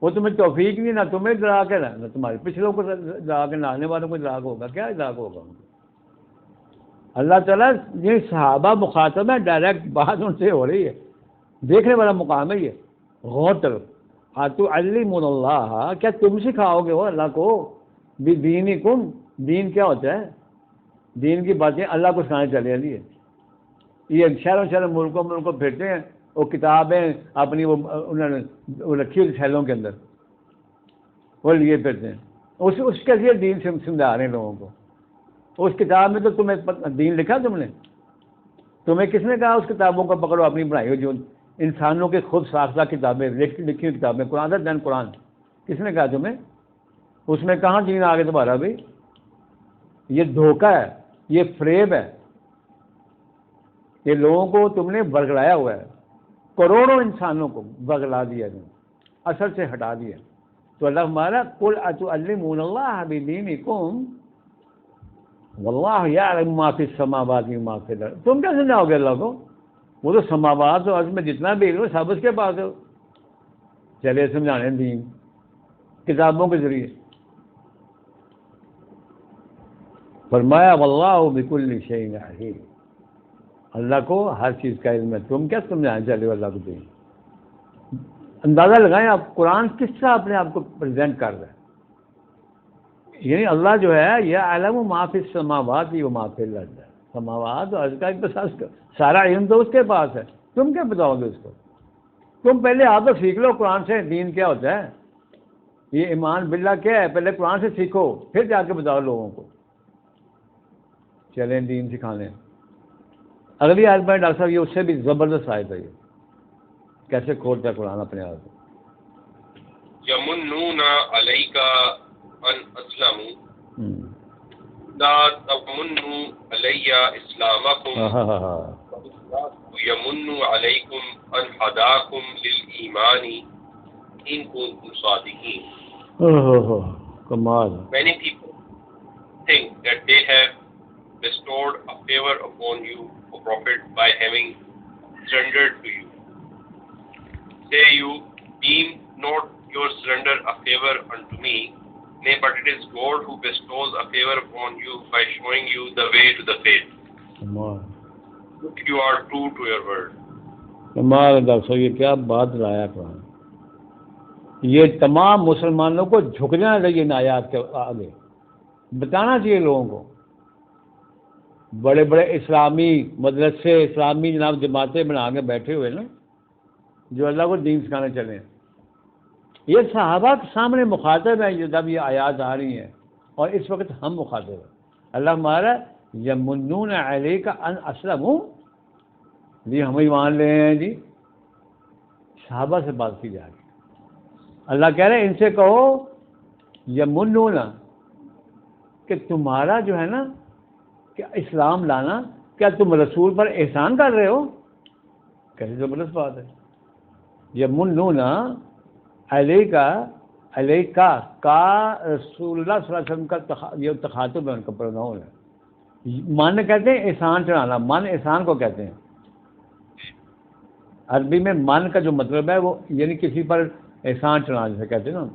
وہ تمہیں توفیق نہیں, نہ تمہیں ادراک ہے نہ تمہارے پچھلوں کو ادراک ہے, نہ آنے والوں کو ادراک ہوگا. کیا ادراک ہوگا ان کو؟ اللہ تعالیٰ یہ صحابہ مخاطب ہے, ڈائریکٹ بات ان سے ہو رہی ہے, دیکھنے والا مقام ہے یہ. غور کرو, اتعلمون اللہ, کیا تم سکھاؤ گے ہو اللہ کو بدینکم, دین کیا ہوتا ہے, دین کی باتیں اللہ کو سکھانے چلے آئی ہے. یہ شہروں ملکوں پھرتے ہیں, وہ کتابیں اپنی انہوں نے رکھی ہوئی تھیلوں کے اندر, وہ لیے پھرتے ہیں. اس کے لیے دین سمجھا رہے ہیں لوگوں کو. اس کتاب میں تو تمہیں دین لکھا, تم نے, تمہیں کس نے کہا اس کتابوں کو پکڑو اپنی بنائی ہو, جو انسانوں کے خود ساختہ کتابیں, لکھی ہوئی کتابیں, قرآن دین قرآن, کس نے کہا تمہیں؟ اس میں کہاں دین آگے تمہارا بھائی؟ یہ دھوکہ ہے, یہ فریب ہے, یہ لوگوں کو تم نے برگلایا ہوا ہے. کروڑوں انسانوں کو برگلا دیا, اثر سے ہٹا دیا. تو اللہ ہمارا قل اتعلمون اللہ بدینکم واللہ یعلم ما فی السماوات وما فی الارض. تم کیا سمجھاؤ گے اللہ کو؟ وہ تو سماوات اور ارض میں جتنا بھی علم سب اس کے پاس ہے. چلے سمجھانے دین کتابوں کے ذریعے. فرمایا واللہ بکل شیء علیم, اللہ کو ہر چیز کا علم ہے. تم کیا سمجھانے چلے ہو اللہ کو دین؟ اندازہ لگائیں آپ قرآن کس طرح اپنے آپ کو پریزنٹ کر رہا ہے. یعنی اللہ جو ہے یہ علم ما فی السماوات و ما فی الارض, سماوات اور ارض کا ایک سارا علم تو اس کے پاس ہے. تم کیا بتاؤ گے اس کو؟ تم پہلے آپ تو سیکھ لو قرآن سے دین کیا ہوتا ہے. یہ ایمان باللہ کیا ہے؟ پہلے قرآن سے سیکھو، پھر جا کے بتاؤ لوگوں کو، چلیں دین سکھانے۔ اگلی آیت میں ڈاکٹر صاحب یہ اس سے بھی زبردست آیت ہے، یہ کیسے کھولتا ہے قرآن اپنے آپ کو۔ یمنون علیک ان اسلموا لا تمنوا علی اسلامکم یمن علیکم ان ہداکم للایمان ان کنتم صادقین۔ کمال۔ Many people think that they have bestowed a favor upon you, O Prophet, by having surrendered to you. Say you deem not your surrender a favor unto me, nay, but it is God who bestows a favor upon you by showing you the way to the faith. If you are true to your word. Kamal doctor صاحب، یہ کیا بات لایا قرآن! یہ تمام مسلمانوں کو جھکنا چاہیے ان آیات کے آگے، بتانا چاہیے لوگوں کو۔ بڑے بڑے اسلامی مدرسے، اسلامی جناب جماعتیں بنا کے بیٹھے ہوئے نا، جو اللہ کو دین سکھانے چلے ہیں، یہ صحابہ کے سامنے مخاطب ہیں جب یہ آیات آ رہی ہیں، اور اس وقت ہم مخاطب ہیں۔ اللہ ہمارا یمنون علیک ان اسلموا، جی ہم ایمان لے ہیں جی، صحابہ سے بات کی جا رہی ہے۔ اللہ کہہ رہے ہیں ان سے کہو یمنون، کہ تمہارا جو ہے نا کہ اسلام لانا، کیا تم رسول پر احسان کر رہے ہو؟ کیسی زبردست بات ہے۔ یمنون علیکا، علیکا کا رسول اللہ صلی اللہ علیہ وسلم کا یہ تخاطب ہے، ان کا پروناؤن ہے۔ من کہتے ہیں احسان چڑھانا، من احسان کو کہتے ہیں۔ عربی میں من کا جو مطلب ہے وہ یعنی کسی پر احسان چڑھانا، جیسے کہتے ہیں نا،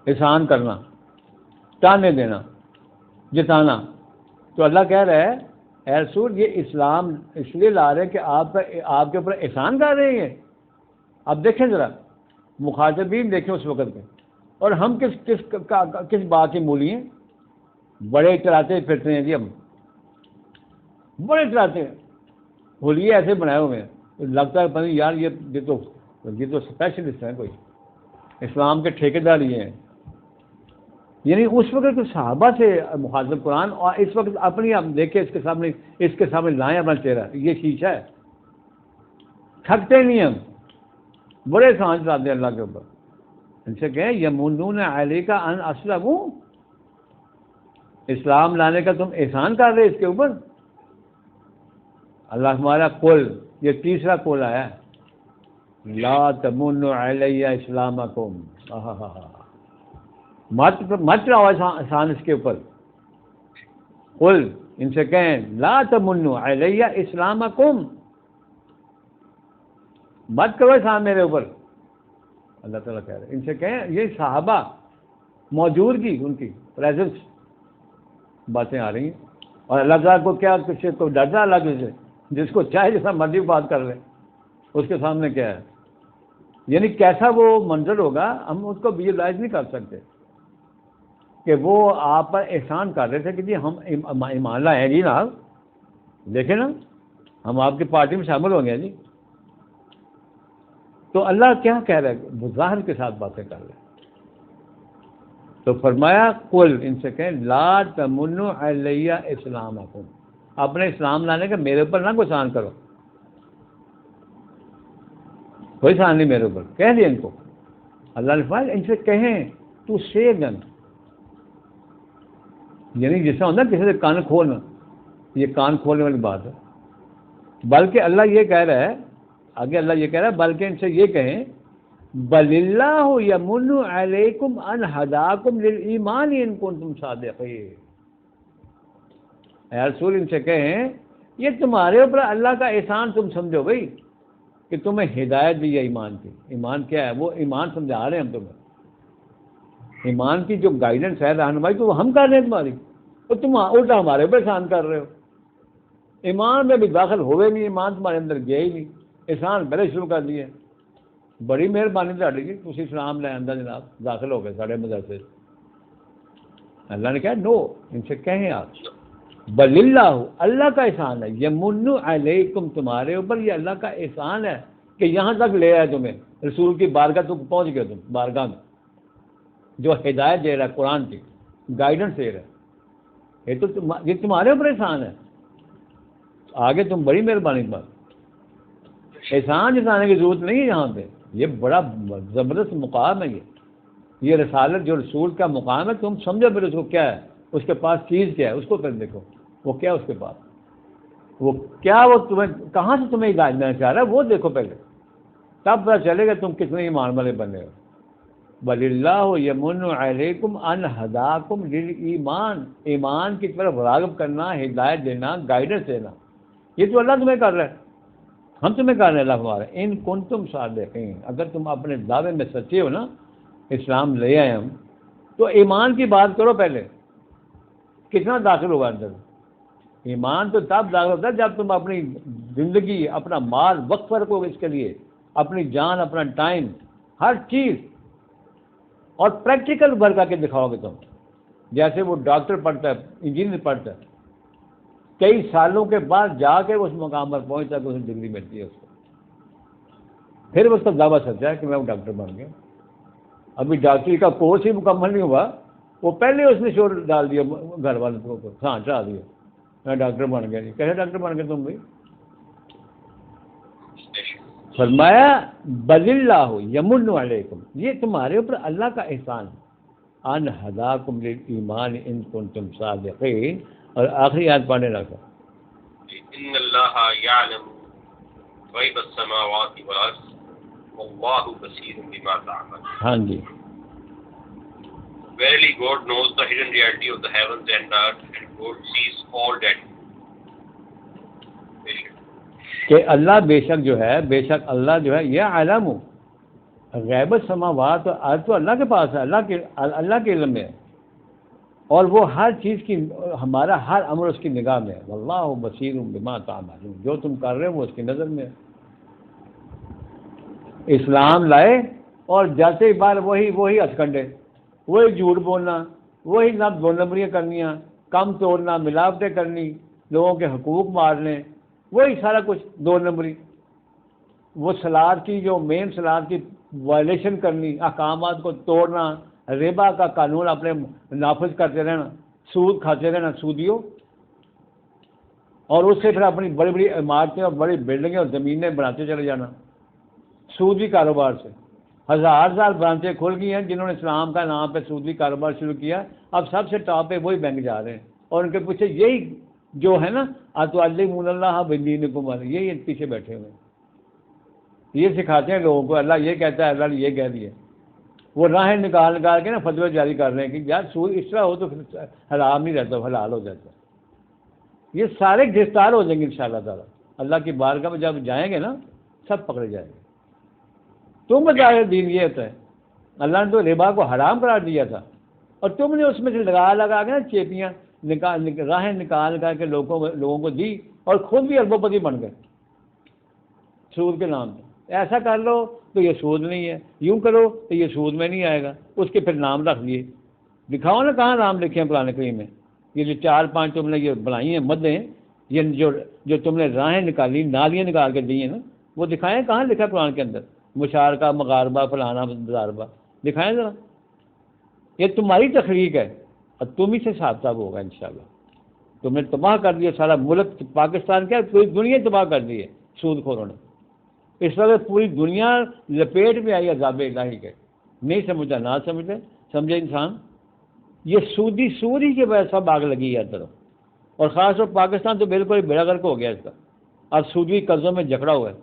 احسان کرنا، تانے دینا، جتانا۔ تو اللہ کہہ رہا ہے اے رسول یہ اسلام اس لیے لا رہے ہیں کہ آپ کے اوپر احسان کر رہے ہیں۔ اب دیکھیں ذرا مخاطبین، دیکھیں اس وقت کے، اور ہم کس بات کے مولی ہیں؟ بڑے چلاتے پھرتے ہیں جی، ہم بڑے چلاتے ہیں، ہولیے ایسے بنائے ہوئے ہیں، لگتا ہے پتہ نہیں یار یہ تو اسپیشلسٹ ہیں، کوئی اسلام کے ٹھیکیدار یہ ہیں۔ یعنی اس وقت تو صحابہ سے مخاطب قرآن، اور اس وقت اپنی آپ دیکھیں اس کے سامنے لائیں اپنا چہرہ، یہ شیشہ ہے، تھکتے نہیں ہم، بڑے احسان چلاتے ہیں اللہ کے اوپر۔ ان سے کہیں یمنون علیک ان اسلموا، اسلام لانے کا تم احسان کر رہے اس کے اوپر۔ اللہ ہمارا قول، یہ تیسرا قول آیا ہے، لا تمنوا علی اسلامکم، مت رہو احسان اس کے اوپر۔ قل، ان سے کہیں لا تمنوا علی اسلامکم، مت کرو احسان میرے اوپر۔ اللہ تعالیٰ کہہ رہے ہیں ان سے کہیں، یہ صحابہ موجودگی ان کی پریزنس باتیں آ رہی ہیں، اور اللہ تعالیٰ کو کیا کسی کو ڈرتا اللہ سے، جس کو چاہے جیسا مرضی بات کر لے، اس کے سامنے کیا ہے، یعنی کیسا وہ منظر ہوگا ہم اس کو ویژولائز نہیں کر سکتے، کہ وہ آپ پر احسان کر رہے تھے کہ جی ہم ایمان لائے ہیں جی جناب، دیکھیں نا ہم آپ کی پارٹی میں شامل ہو گئے جی۔ تو اللہ کیا کہہ رہے ہیں؟ ظاہر کے ساتھ باتیں کر رہے ہیں۔ تو فرمایا قل، ان سے کہیں لا تمنوا علی اسلامکم، اپنے اسلام لانے کا میرے اوپر نہ کوئی احسان کرو، کوئی احسان نہیں میرے اوپر، کہہ دیا ان کو۔ اللہ نے فرمایا ان سے کہیں تو سے گن، یعنی جیسا ہوتا ہے کسی سے کان کھولنا، یہ کان کھولنے والی بات ہے۔ بلکہ اللہ یہ کہہ رہا ہے، آگے اللہ یہ کہہ رہا ہے بلکہ ان سے یہ کہیں بل اللہ یمن علیکم ان ہداکم للایمان ان کنتم صادقین، اے رسول ان سے کہیں یہ تمہارے اوپر اللہ کا احسان تم سمجھو بھائی، کہ تمہیں ہدایت دی ہے ایمان کی۔ ایمان کیا ہے؟ وہ ایمان سمجھا رہے ہیں ہم تمہیں، ایمان کی جو گائیڈنس ہے، رہنمائی، تو وہ ہم کر رہے ہیں تمہاری، اور تم الٹا ہمارے اوپر احسان کر رہے ہو۔ ایمان میں بھی داخل ہوئے نہیں، ایمان تمہارے اندر گیا ہی نہیں، احسان پہلے شروع کر دیے۔ بڑی مہربانی تھی کہ تھی اسلام لے اندر جناب داخل ہو گئے ساڑھے مدرسے۔ اللہ نے کہا نو، ان سے کہیں آپ بل اللہ، اللہ کا احسان ہے، یمن علیکم، تمہارے اوپر یہ اللہ کا احسان ہے کہ یہاں تک لے آئے تمہیں، رسول کی بارگاہ تک پہنچ گئے تم بارگاہ میں، جو ہدایت دے رہا ہے قرآن کی گائیڈنس دے رہا ہے، یہ تمہارے اوپر احسان ہے. آگے تم بڑی مہربانی پر احسان جتانے کی ضرورت نہیں ہے یہاں پہ. یہ بڑا زبردست مقام ہے. یہ رسالت جو رسول کا مقام ہے، تم سمجھو پھر اس کو کیا ہے، اس کے پاس چیز کیا ہے، اس کو پھر دیکھو وہ کیا اس کے پاس، وہ کیا، وہ تمہیں کہاں سے تمہیں ہدایت دینا چاہ رہا ہے وہ دیکھو پہلے، تب پتہ چلے گا تم کتنے ایمان والے بنے ہو. بل اللہ یمن علیکم ان ہداکم للایمان، ایمان کی طرف راغب کرنا، ہدایت دینا، گائیڈنس دینا، یہ تو اللہ تمہیں کر رہا ہے، ہم تمہیں کر رہے ہیں. اللہ ہمارا ان کنتم صادقین، اگر تم اپنے دعوے میں سچے ہو نا، اسلام لے آئے ہم، تو ایمان کی بات کرو پہلے. کتنا داخل ہوگا اندر؟ ایمان تو تب داخل ہوتا ہے جب تم اپنی زندگی، اپنا مال وقف رکھو اس کے لیے، اپنی جان، اپنا ٹائم، ہر چیز، اور پریکٹیکل ورک کر کے دکھاؤ گے تم. جیسے وہ ڈاکٹر پڑھتا ہے، انجینئر پڑھتا ہے، کئی سالوں کے بعد جا کے اس مقام پر پہنچتا ہے کہ اسے ڈگری ملتی ہے اس کو، پھر اس کا دعویٰ سچا ہے کہ میں وہ ڈاکٹر بن گیا. ابھی ڈاکٹری کا کورس ہی مکمل نہیں ہوا، وہ پہلے اس نے شور ڈال دیا گھر والوں کو، ہاں چڑھا دیا میں ڈاکٹر بن گیا. جی کیسے ڈاکٹر بن گئے تم بھائی؟ فرمایا بل اللہ یمن علیکم، یہ تمہارے اوپر اللہ کا احسان ہے، ان ہداکم للایمان ان کنتم صادقین. اور آخری آیت پڑھنے لگا، ان اللہ یعلم غیب السماوات والارض واللہ بصیر بما تعملون. ہاں جی، Verily God knows the hidden reality of the heavens and earth, and God sees all that. کہ اللہ بے شک جو ہے، بے شک اللہ جو ہے، یہ عالم غیب السماوات اور ارض تو اللہ کے پاس ہے، اللہ کے علم میں ہے، اور وہ ہر چیز کی، ہمارا ہر امر اس کی نگاہ میں ہے. واللہ بصیر بما تعملون، جو تم کر رہے ہو وہ اس کی نظر میں ہے. اسلام لائے اور جاتے بار وہی ہتھکنڈے، وہی جھوٹ بولنا، وہی دو نمبریاں کرنیاں، کم توڑنا، ملاوٹیں کرنی، لوگوں کے حقوق مارنے، وہی سارا کچھ دو نمبری. وہ سلاد کی جو مین سلاد کی وائلیشن کرنی، احکامات کو توڑنا، ربا کا قانون اپنے نافذ کرتے رہنا، سود کھاتے رہنا سودیوں، اور اس سے پھر اپنی بڑی بڑی عمارتیں اور بڑی بلڈنگیں اور زمینیں بناتے چلے جانا سودی کاروبار سے. ہزار برانچیں کھل گئی ہیں جنہوں نے اسلام کا نام پہ سودی کاروبار شروع کیا. اب سب سے ٹاپ پہ وہی بینک جا رہے ہیں، اور ان کے پیچھے یہی جو ہے نا اتعلمون اللہ بدینکم، یہی پیچھے بیٹھے ہوئے ہیں. یہ سکھاتے ہیں لوگوں کو اللہ یہ کہتا ہے، اللہ نے یہ کہہ دیا. وہ راہیں نکال کے نا فتوے جاری کر رہے ہیں کہ یار سود اس طرح ہو تو پھر حرام نہیں رہتا، حلال ہو جاتا. یہ سارے گرفتار ہو جائیں گے انشاءاللہ تعالیٰ. اللہ کی بارگاہ میں جب جائیں گے نا سب پکڑے جائیں گے. تم بتاؤ دین یہ ہوتا ہے. اللہ نے تو ربا کو حرام قرار دیا تھا، اور تم نے اس میں سے لگا کے نا چیپیاں راہیں نکال کے لوگوں کو دی، اور خود بھی اربوں پتی بن گئے سود کے نام پہ. ایسا کر لو تو یہ سود نہیں ہے، یوں کرو تو یہ سود میں نہیں آئے گا. اس کے پھر نام رکھ دیے. دکھاؤ نا کہاں نام لکھے ہیں قرآن کریم میں. یہ جو 4-5 تم نے یہ بنائی ہیں مدیں، یہ جو تم نے راہیں نکالی، نالیاں نکال کے دی ہیں نا، وہ دکھائیں کہاں لکھا قرآن کے اندر. مشارکہ، مغاربہ، فلانا، داربہ دکھائیں ذرا. یہ تمہاری تخلیق ہے، اور تم ہی سے حساب کتاب ہوگا انشاءاللہ. تم نے تباہ کر دیا سارا ملک پاکستان، کیا پوری دنیا تباہ کر دی ہے سود خوروں نے. اس وقت پوری دنیا لپیٹ میں آئی عذاب الہی کے. نہیں سمجھا نہ سمجھے انسان. یہ سود ہی کی وجہ سے سب آگ لگی ہے طرف، اور خاص طور پاکستان تو بالکل بیڑا غرق ہو گیا اس کا. اب سودی قرضوں میں جکڑا ہوا ہے،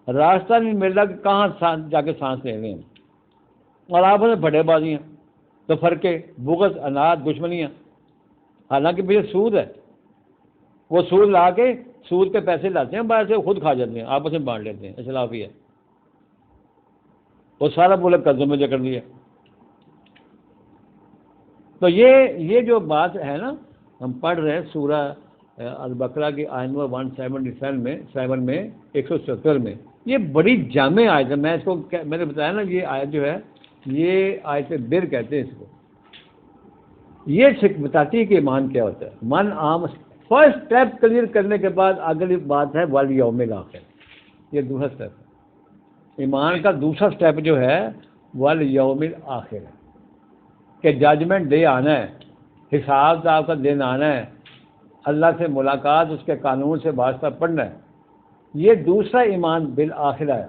راستہ نہیں مل رہا کہ کہاں جا کے سانس لے رہے ہیں. اور آپ میں بڑے بازیاں تو فرقے، بغض، اناد، دشمنیاں، حالانکہ پیچھے سود ہے. وہ سود لا کے سود کے پیسے لاتے ہیں باہر سے، خود کھا جاتے ہیں، آپس میں بانٹ لیتے ہیں. اسلاف ہی ہے. وہ سارا ملک قرضوں میں جکڑ دیا. تو یہ جو بات ہے نا، ہم پڑھ رہے ہیں سورہ البقرہ کی آیت نمبر 177 میں 170 میں. یہ بڑی جامع آیت ہے. میں اس کو میں نے بتایا نا، یہ آیت جو ہے یہ آیت بر کہتے ہیں اس کو. یہ بتاتی ہے کہ ایمان کیا ہوتا ہے. من عام فرسٹ اسٹیپ کلیئر کرنے کے بعد اگلی بات ہے والیوم الآخر. یہ دوسرا اسٹیپ ہے. ایمان کا دوسرا اسٹیپ جو ہے والیوم الآخر ہے. کہ ججمنٹ ڈے آنا ہے، حساب کتاب کا دن آنا ہے، اللہ سے ملاقات، اس کے قانون سے واسطہ پڑھنا ہے. یہ دوسرا ایمان بالآخرہ ہے.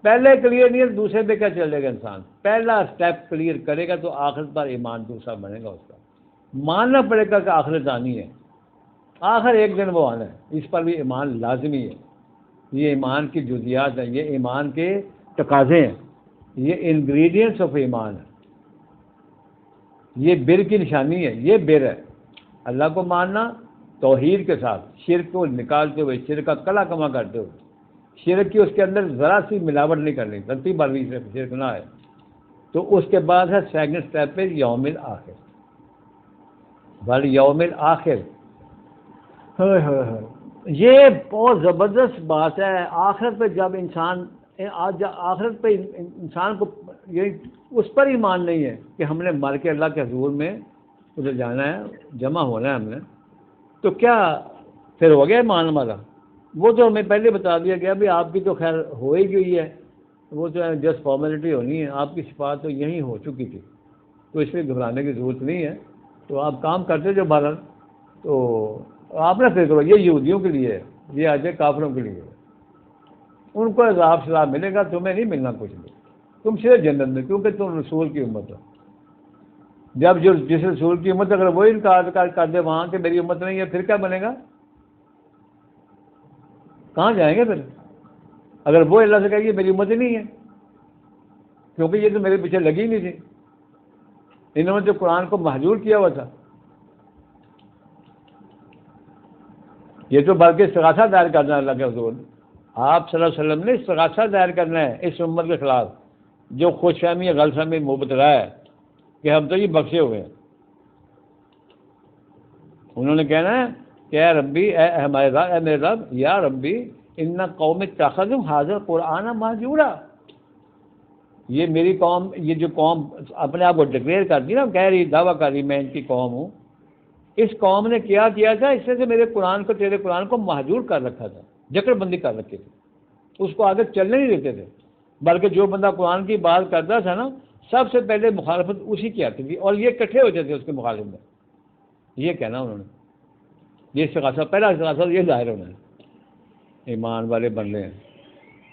پہلے کلیئر نہیں ہے، دوسرے پہ کیا چلے گا انسان؟ پہلا اسٹیپ کلیئر کرے گا تو آخرت پر ایمان دوسرا بنے گا. اس کا ماننا پڑے گا کہ آخرت آنی ہے، آخر ایک دن وہ آنا ہے، اس پر بھی ایمان لازمی ہے. یہ ایمان کی جزیات ہیں، یہ ایمان کے تقاضے ہیں، یہ انگریڈینٹس آف ایمان ہے. یہ بر کی نشانی ہے، یہ بر ہے. اللہ کو ماننا توحید کے ساتھ، شرک کو نکالتے ہوئے، شرک کا کلا کما کرتے ہوئے، شرک کی اس کے اندر ذرا سی ملاوٹ نہیں کرنی، غلطی بارہویں سے شرک نہ ہے. تو اس کے بعد ہے سیکنڈ اسٹیپ پہ یوم الآخر. بل یوم الآخر، یہ بہت زبردست بات ہے. آخرت پہ جب انسان، آخرت پہ انسان کو یہ اس پر ایمان نہیں ہے کہ ہم نے مر کے اللہ کے حضور میں ادھر جانا ہے، جمع ہونا ہے ہم نے، تو کیا پھر ہو گیا ایمان ہمارا؟ وہ تو ہمیں پہلے بتا دیا گیا بھی آپ کی تو خیر ہو ہی گئی ہے، وہ تو جسٹ فارمیلٹی ہونی ہے، آپ کی شفاعت تو یہیں ہو چکی تھی، تو اس میں گھبرانے کی ضرورت نہیں ہے. تو آپ کام کرتے جو بہرحال، تو آپ نے فکر کرو یہ یہودیوں کے لیے ہے، یہ آج کافروں کے لیے ہے. ان کو عذاب سزاب ملے گا، تمہیں نہیں ملنا کچھ بھی، تم صرف جنت میں، کیونکہ تم رسول کی امت ہو. جب جو جس رسول کی امت اگر وہی انکار کر دے وہاں کہ میری امت نہیں ہے، پھر کیا بنے گا؟ کہاں جائیں گے پھر؟ اگر وہ اللہ سے کہے گی میری امت ہی نہیں ہے، کیونکہ یہ تو میرے پیچھے لگی نہیں تھی، انہوں نے جو قرآن کو محجور کیا ہوا تھا. یہ تو بلکہ استغاثہ دائر کرنا ہے اللہ کے حضور. آپ صلی اللہ علیہ وسلم نے استغاثہ دائر کرنا ہے اس امت کے خلاف جو خوش فہمی یا غلط فہمی مبتلا ہے کہ ہم تو یہ بخشے ہوئے ہیں. انہوں نے کہنا ہے کہ اے ربی، اے ہمارے رب، اے میرے رب، یا ربی ان قوم اتخذوا ھذا القرآن مہجورا. یہ میری قوم، یہ جو قوم اپنے آپ کو ڈکلیئر کرتی نا، کہہ رہی، دعویٰ کر رہی میں ان کی قوم ہوں، اس قوم نے کیا کیا تھا؟ اس سے میرے قرآن کو، تیرے قرآن کو مہجور کر رکھا تھا، جکڑ بندی کر رکھی تھی، اس کو آگے چلنے نہیں دیتے تھے. بلکہ جو بندہ قرآن کی بات کرتا تھا نا، سب سے پہلے مخالفت اسی کی آتی تھی، اور یہ اکٹھے ہوتے تھے اس کے مخالف میں. یہ کہنا انہوں نے، یہ استغاثہ، پہلا استغاثہ یہ ظاہر ہونا ہے. ایمان والے بندے ہیں.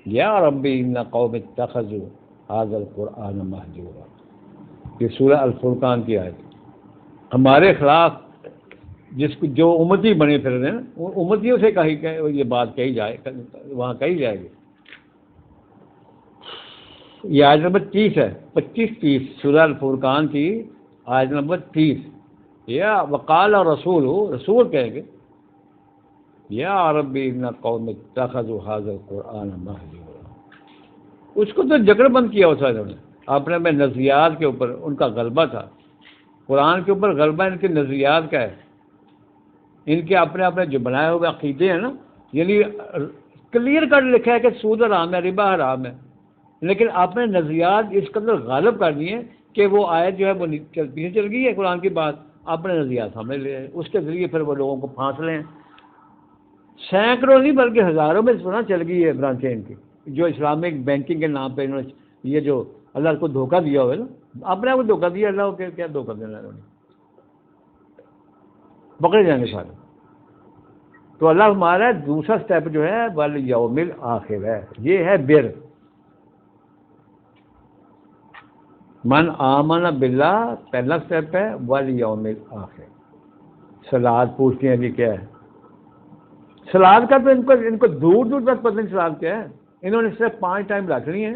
یا ربی ان قوم اتخذوا ھذا القرآن مہجورا. یہ سورہ الفرقان کی آیت. ہمارے خلاف جس کو جو امتی بنے پھر رہے ہیں، امتیوں سے یہ بات کہی جائے، وہاں کہی جائے گی. یہ آیت نمبر 30 ہے، 25-30 سورہ الفرقان کی آیت نمبر 30. یا وقال رسول، رسول کہیں گے یا ربی ان قوم اتخذوا ھذا القرآن مہجورا. اس کو تو جکڑ بند کیا ہوتا ہے انہوں نے اپنے میں نظریات کے اوپر. ان کا غلبہ تھا قرآن کے اوپر، غلبہ ان کے نظریات کا ہے. ان کے اپنے جو بنائے ہوئے عقیدے ہیں نا، یعنی کلیئر کٹ لکھا ہے کہ سود حرام ہے، ربا حرام ہے، لیکن آپ نے نظریات اس قدر غالب کر دیے کہ وہ آیت جو ہے وہ پیچھے چل گئی ہے قرآن کی بات، اپنے نظریات سامنے لے آئے. اس کے ذریعے پھر وہ لوگوں کو پھانس لیں. سینکڑوں نہیں بلکہ ہزاروں میں سنا چل گئی ہے برانچیں ان کی، جو اسلامک بینکنگ کے نام پہ انہوں نے یہ جو اللہ کو دھوکہ دیا ہوا ہے نا، اپنے آپ کو دھوکہ دیا، اللہ کو کیا دھوکہ دینا انہوں نے. پکڑے جائیں گے سارے. تو اللہ ہمارا دوسرا اسٹیپ جو ہے والیوم الآخر ہے، یہ ہے بر. من آمن باللہ پہلا اسٹیپ ہے، والیوم الآخر. سلاد پوچھتے ہیں جی کیا ہے سلاد کا؟ تو ان کو دور دور تک پتہ نہیں سلاد کیا ہے. انہوں نے صرف 5 ٹائم رکھنی ہے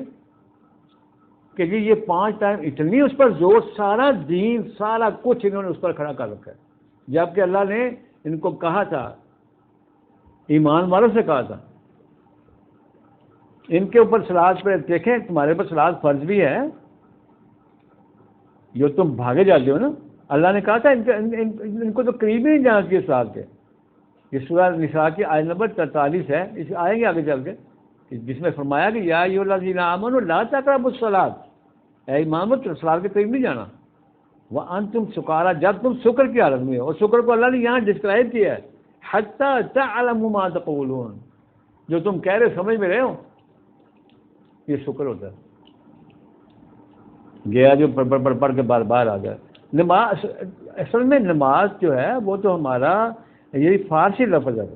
کہ جی یہ 5 ٹائم، اتنی اس پر زور، سارا دین سارا کچھ انہوں نے اس پر کھڑا کر رکھا ہے. جبکہ اللہ نے ان کو کہا تھا، ایمان والوں سے کہا تھا ان کے اوپر سلاد پہ دیکھیں، تمہارے اوپر سلاد فرض بھی ہے، جو تم بھاگے جاتے ہو نا. اللہ نے کہا تھا ان کو تو قریب ہی نہیں جانا چاہیے سلاد کے. یہ سورہ نساء کی آیت نمبر 43 ہے، اس آئیں گے آگے چل کے، جس میں فرمایا کہ یا ایھا الذین آمنوا لا تقربوا الصلاۃ، اے ایمان والو سلاد کے قریب نہیں جانا. وانتم سکارا، جب تم سکر کی حالت میں ہو. اور سکر کو اللہ نے یہاں ڈسکرائب کیا ہے، حتی تعلموا ما تقولون، جو تم کہہ رہے سمجھ میں رہے ہو، یہ سکر ہوتا ہے. گیا جو پڑھ کے بار بار آ جائے. نماز اصل میں نماز جو ہے وہ تو ہمارا یہی فارسی لفظ ہے.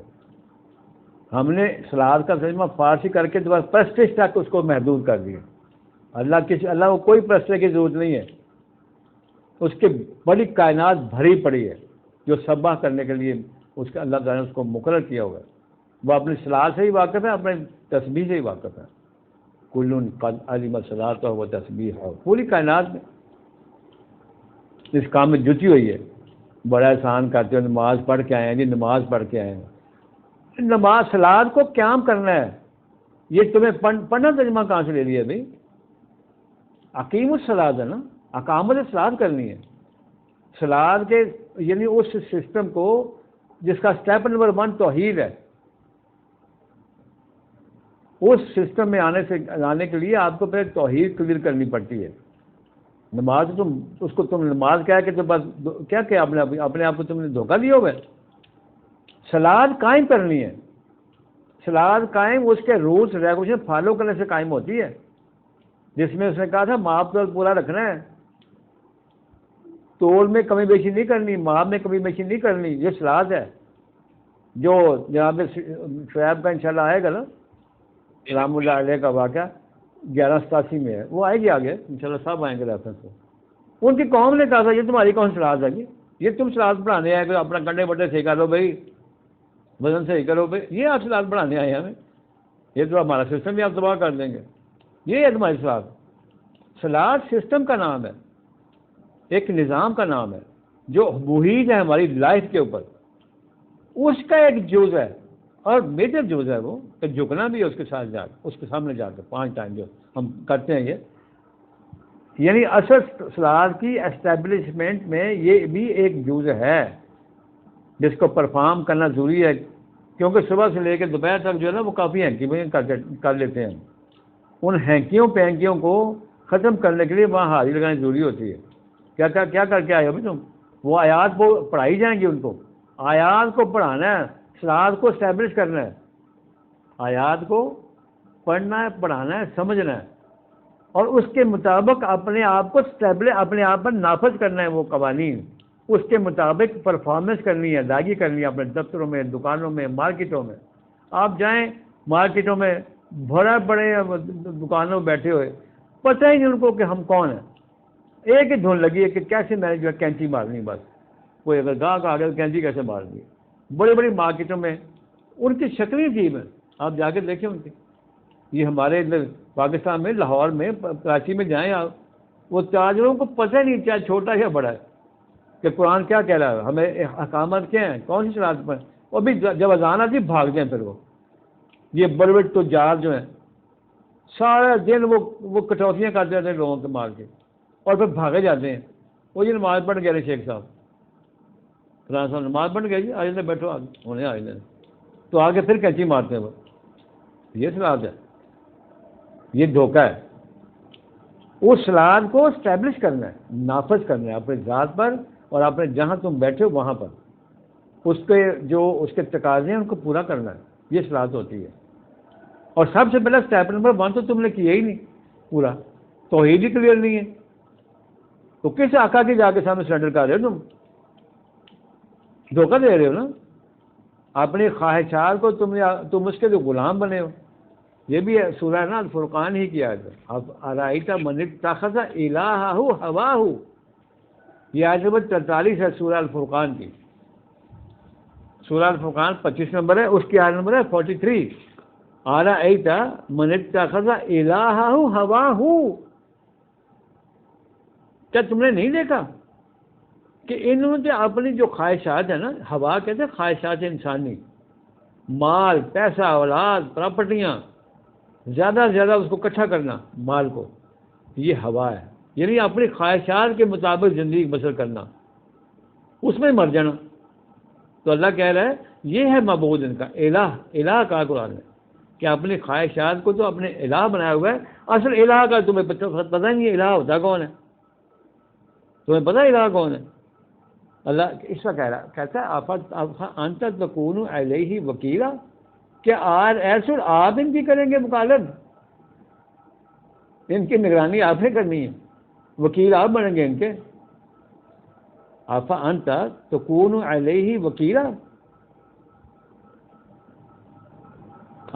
ہم نے صلاۃ کا ترجمہ فارسی کر کے دوبارہ پرستش تک اس کو محدود کر دیا. اللہ کو کوئی پرستش کی ضرورت نہیں ہے. اس کے بڑی کائنات بھری پڑی ہے جو سبح کرنے کے لیے اس کے اللہ تعالیٰ نے اس کو مقرر کیا ہوا ہے. وہ اپنی صلاۃ سے ہی واقف ہے, اپنے تسبیح سے ہی واقف ہے. کل قد علم الصلاۃ و تسبیح, پوری کائنات میں اس کام میں جٹی ہوئی ہے. بڑا احسان کرتے ہو, نماز پڑھ کے آئے ہیں جی, نماز پڑھ کے آئے ہیں. نماز صلاۃ کو قیام کرنا ہے. یہ تمہیں پڑھنا ترجمہ کہاں سے لے لیا بھائی؟ اقیم الصلاۃ ہے نا, اقامت الصلاۃ کرنی ہے. صلاۃ کے یعنی اس سسٹم کو جس کا اسٹیپ نمبر 1 توحید ہے, اس سسٹم میں آنے کے لیے آپ کو پہلے توحید کلیئر کرنی پڑتی ہے. نماز اس کو تم نماز کہہ کے تو بس کیا اپنے آپ کو تم نے دھوکہ دیا ہوا ہے. صلاۃ قائم کرنی ہے. صلاۃ قائم اس کے رولس ریگولیشن فالو کرنے سے قائم ہوتی ہے, جس میں اس نے کہا تھا ماپ تو پورا رکھنا ہے, تول میں کمی بیشی نہیں کرنی, ماپ میں کمی بیشی نہیں کرنی. یہ صلاۃ ہے جو جناب شعیب کا انشاءاللہ آئے گا نا, رحم اللہ علیہ کا واقعہ 1187 میں ہے, وہ آئے گی آگے انشاءاللہ, سب آئیں گے ریفرنس سے. ان کی قوم نے کہا تھا یہ تمہاری کون صلاۃ ہے گی, یہ تم صلاۃ پڑھانے آئے کہ اپنا کنڈے بٹے صحیح کر لو بھائی, وزن صحیح کرو بھائی, یہ آپ صلاۃ پڑھانے آئے ہیں ہمیں, یہ تو ہمارا سسٹم بھی آپ تباہ کر دیں گے. یہ ہے تمہاری صلاۃ. صلاۃ سسٹم کا نام ہے, ایک نظام کا نام ہے جو محیط ہے ہماری لائف کے اوپر. اس کا ایک جز ہے اور میجر جز ہے وہ کہ جھکنا بھی ہے اس کے ساتھ جا کے, اس کے سامنے جا کے 5 ٹائم جو ہم کرتے ہیں یہ. یعنی اصل صلاۃ کی اسٹیبلشمنٹ میں یہ بھی ایک جز ہے جس کو پرفارم کرنا ضروری ہے, کیونکہ صبح سے لے کے دوپہر تک جو ہے نا وہ کافی ہینکی کر لیتے ہیں. ان ہینکیوں کو ختم کرنے کے لیے وہاں حاضری لگانی ضروری ہوتی ہے. کیا کر کے آئے ہو بھی تم؟ وہ آیات کو پڑھائی جائیں گی, ان کو آیات کو پڑھانا ہے, صلاۃ کو اسٹیبلش کرنا ہے. آیات کو پڑھنا ہے, پڑھانا ہے, سمجھنا ہے, اور اس کے مطابق اپنے آپ کو اپنے آپ پر نافذ کرنا ہے. وہ قوانین اس کے مطابق پرفارمنس کرنی ہے, ادائیگی کرنی ہے اپنے دفتروں میں, دکانوں میں, مارکیٹوں میں. آپ جائیں مارکیٹوں میں, بھرا پڑے دکانوں میں بیٹھے ہوئے, پتہ ہی نہیں ان کو کہ ہم کون ہیں. ایک ہی دھن لگی ہے کہ کیسے میں نے جو ہے کینچی مارنی, بس کوئی اگر گاہک آ گیا تو کینچی کیسے مارنی. بڑی بڑی مارکیٹوں میں ان کی شکلیں عجیب ہیں, آپ جا کے دیکھیں ان کی. یہ ہمارے ادھر پاکستان میں, لاہور میں, کراچی میں جائیں آپ, وہ تاجروں کو پتہ نہیں چاہے چھوٹا یا بڑا ہے کہ قرآن کیا کہہ رہا ہے, ہمیں احکامات کیا ہیں, کون سی صلاۃ پر. اور بھی جب اذان آتی بھاگتے ہیں. پھر یہ بڑے بڑے تجار جو ہیں سارا دن وہ کٹوتیاں کرتے رہتے ہیں لوگوں کے مار کے, اور پھر بھاگے جاتے ہیں. وہ یہ نماز پڑھ گئے شیخ صاحب, فلاں صاحب نماز پڑھ گئے جی, آ جاتے بیٹھو, انہیں آ جاتے تو آگے پھر کینچی مارتے ہیں. وہ یہ صلاۃ ہے, یہ دھوکہ ہے. اس صلاۃ کو اسٹیبلش کرنا ہے, نافذ کرنا ہے اپنے ذات پر, اور اپنے جہاں تم بیٹھے ہو وہاں پر اس کے تقاضے ہیں ان کو پورا کرنا ہے. یہ صلاۃ ہوتی ہے. اور سب سے پہلے اسٹیپ نمبر 1 تو تم نے کیا ہی نہیں پورا, توحید ہی کلیئر نہیں ہے. تو کس آقا کے جا کے سامنے سرنڈر کر رہے ہو تم؟ دھوکہ دے رہے ہو نا. اپنی خواہشات کو تم اس کے جو غلام بنے ہو. یہ بھی ہے سورہ ہے نا الفرقان ہی کیا ہے. اب ارائیت من اتخذ الہہ ہواہ, یہ آیت نمبر 43 ہے سورہ الفرقان کی. سورہ الفرقان 25 نمبر ہے, اس کی آیت نمبر ہے 43. ارائیت من اتخذ الہہ ہواہ, کیا تم نے نہیں دیکھا کہ انہوں نے اپنی جو خواہشات ہیں نا, ہوا کہتے ہیں خواہشات انسانی, مال, پیسہ, اولاد, پراپرٹیاں, زیادہ سے زیادہ اس کو اکٹھا کرنا مال کو, یہ ہوا ہے. یعنی اپنی خواہشات کے مطابق زندگی بسر کرنا, اس میں مر جانا. تو اللہ کہہ رہا ہے یہ ہے معبود ان کا, الہ کا قرآن ہے کہ اپنی خواہشات کو تو اپنے الہ بنایا ہوا ہے. اصل الہ کا تمہیں پتہ نہیں ہے الہ ہوتا کون ہے, تمہیں پتہ الہ کون ہے؟ اللہ اس کا کہہ رہا, کہتا ہے انت تکون علیہ وکیلا, کہ ایسے آپ ان کی کریں گے مکالب, ان کی نگرانی آپ نے کرنی ہے. وکیل آپ بنیں گے ان کے؟ افانت تکون علیہ وکیلا،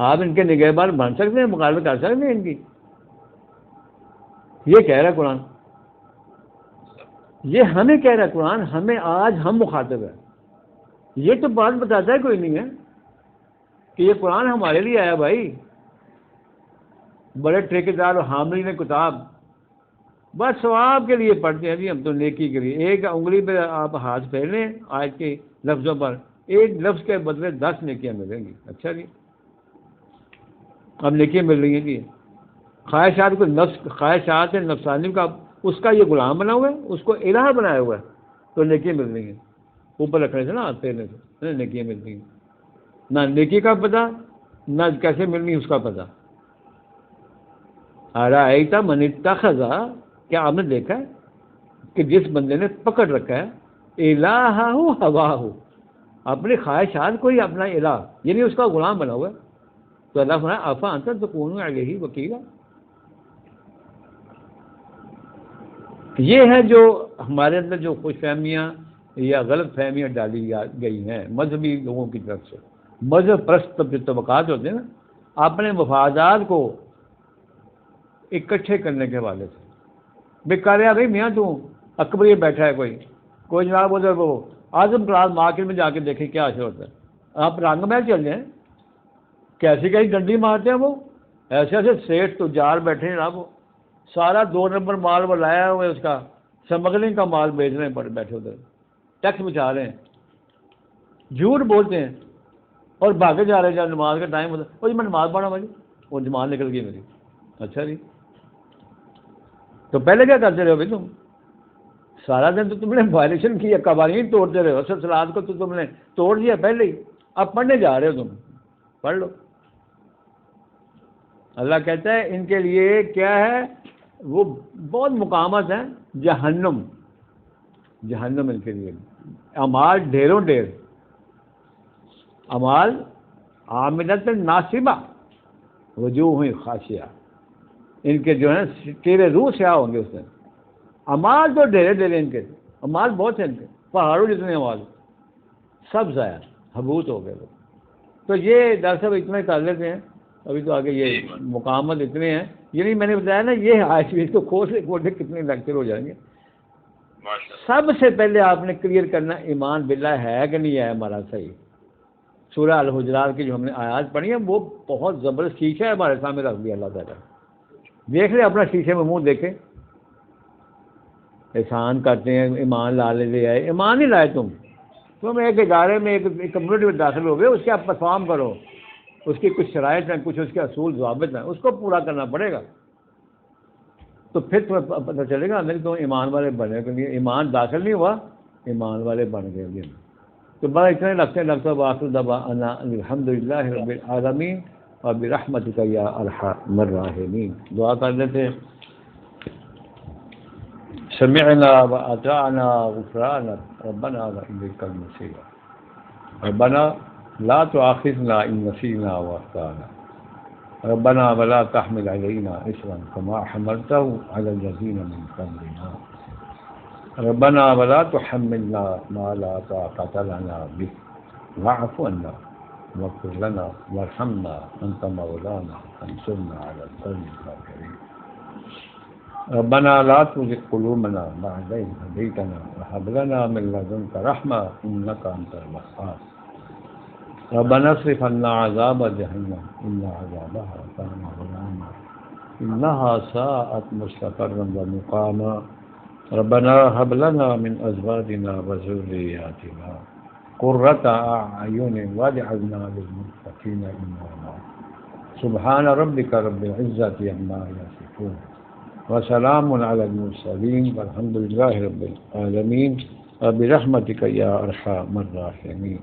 آپ ان کے نگہبان بن سکتے ہیں، مقابلہ کر سکتے ہیں ان کی؟ یہ کہہ رہا ہے قرآن، یہ ہمیں کہہ رہا ہے قرآن، ہمیں آج ہم مخاطب ہیں. یہ تو بات بتاتا ہے کوئی نہیں ہے کہ یہ قرآن ہمارے لیے آیا بھائی. بڑے ٹھیکیدار اور حاملین کتاب بس ثواب کے لیے پڑھتے ہیں جی، ہم تو نیکی کے لیے. ایک انگلی پہ آپ ہاتھ پھیر لیں آج کے لفظوں پر، ایک لفظ کے بدلے 10 نیکیاں ملیں گی. اچھا جی، اب نیکیاں مل رہی ہیں جی. خواہشات کو خواہشات نفسانی کا اس کا یہ غلام بنا ہوا ہے، اس کو الہ بنایا ہوا ہے، تو نیکیاں مل رہی ہیں. اوپر رکھنے سے نا، ہاتھ پھیرنے سے نیکیاں مل رہی ہیں. نہ نیکی کا پتہ، نہ کیسے ملنی اس کا پتہ. ایسا من اتخذ، کیا آپ نے دیکھا ہے کہ جس بندے نے پکڑ رکھا ہے الہہ ہواہ، اپنی خواہشات کو ہی اپنا الہ، یعنی اس کا غلام بنا ہوا ہے، تو اللہ فرمایا افانت تکون علیہ وکیلا. یہ ہے جو ہمارے اندر جو خوش فہمیاں یا غلط فہمیاں ڈالی گئی ہیں مذہبی لوگوں کی طرف سے. مذہب پرست جو طبقات ہوتے ہیں نا، اپنے مفادات کو اکٹھے کرنے کے حوالے سے بیکار ہے. بھائی میاں تو اکبر یہ بیٹھا ہے کوئی جناب ادھر وہ اعظم کلاس مارکیٹ میں جا کے دیکھیں کیا اثر ہوتا ہے. آپ رنگ محل چل جائیں، کیسی کیسی ڈنڈی مارتے ہیں وہ. ایسے ایسے سیٹ تجار بیٹھے ہیں جناب، وہ سارا 2 نمبر مال وہ لایا ہوا ہے، اس کا سمگلنگ کا مال بیچ رہے ہیں، بیٹھے ادھر ٹیکس بچا رہے ہیں، جھوٹ بولتے ہیں اور بھاگے جا رہے ہیں. جب نماز کا ٹائم ہوتا ہے، وہ جی میں نماز پڑھا بھائی، وہ جماعت نکل گئی میری. اچھا جی، تو پہلے کیا کرتے رہے ہو بھائی؟ تم سارا دن تو تم نے وائلیشن کی ہے، قوانین توڑتے رہے ہو. اصل سلاد کو تو تم نے توڑ دیا پہلے ہی، اب پڑھنے جا رہے ہو، تم پڑھ لو. اللہ کہتا ہے ان کے لیے کیا ہے، وہ بہت مقامات ہیں، جہنم. جہنم ان کے لیے اعمال ڈھیروں ڈھیر، اعمال عاملۃ ناصبہ وجوہ خاشعہ. ان کے جو ہیں تیرے روح سیاہ ہوں گے اس دن. اعمال تو ڈھیرے ڈھیرے ان کے، اعمال بہت ہیں ان کے، پہاڑوں جتنے اعمال، سب ضائع حبوط ہو گئے. تو یہ ڈاکٹر صاحب اتنا ہی کر لیتے ہیں، ابھی تو آگے یہ مقامات اتنے ہیں. یعنی میں نے بتایا نا، یہ آج اس کو کھولتے کتنے لیکچر ہو جائیں گے. سب سے پہلے آپ نے کلیئر کرنا ایمان باللہ ہے کہ نہیں ہے ہمارا صحیح. سورہ الحجرات کی جو ہم نے آیات پڑھی ہیں وہ بہت زبردست شیشہ ہے ہمارے سامنے رکھ دیا اللہ تعالیٰ. دیکھ لیں اپنا شیشے میں منہ دیکھیں. احسان کرتے ہیں، ایمان لے آئے، ایمان نہیں لائے تم ایک ادارے میں ایک کمیونٹی میں داخل ہو گئے، اس کے آپ پرفارم کرو، اس کی کچھ شرائط ہیں، کچھ اس کے اصول ضوابط ہیں، اس کو پورا کرنا پڑے گا. تو پھر تمہیں پتہ چلے گا نہیں تو ایمان والے بنے کے لیے ایمان داخل نہیں ہوا، ایمان والے بن گئے. تو بڑا اتنے لگتا واخر دعوانا الحمدللہ رب العالمین وبرحمتک یا ارحم الراحمین. دعا کر لیتے ہیں. سمعنا واطعنا غفرانک ربنا والیک المصیر. ربنا لا تؤاخذنا ان نسینا واخطانا. ربنا ولا تحمل علينا إصرا كما حملته على الذين من قبلنا. ربنا ولا تحملنا ما لا طاقة لنا به واعف عنا واغفر لنا وارحمنا أنت مولانا فانصرنا على القوم الكافرين. ربنا لا تزغ قلوبنا بعد إذ هديتنا وهب لنا من لدنك رحمة إنك أنت الوهاب. ربنا اصرف عنا عذاب جهنم إن عذابها كان غراما إنها ساءت مستقرا ومقاما. ربنا هب لنا من أزواجنا وذرياتنا قرة أعين واجعلنا للمتقين إماما. سبحان ربك رب العزة عما يصفون وسلام على المرسلين والحمد لله رب العالمين وبرحمتك يا أرحم الراحمين.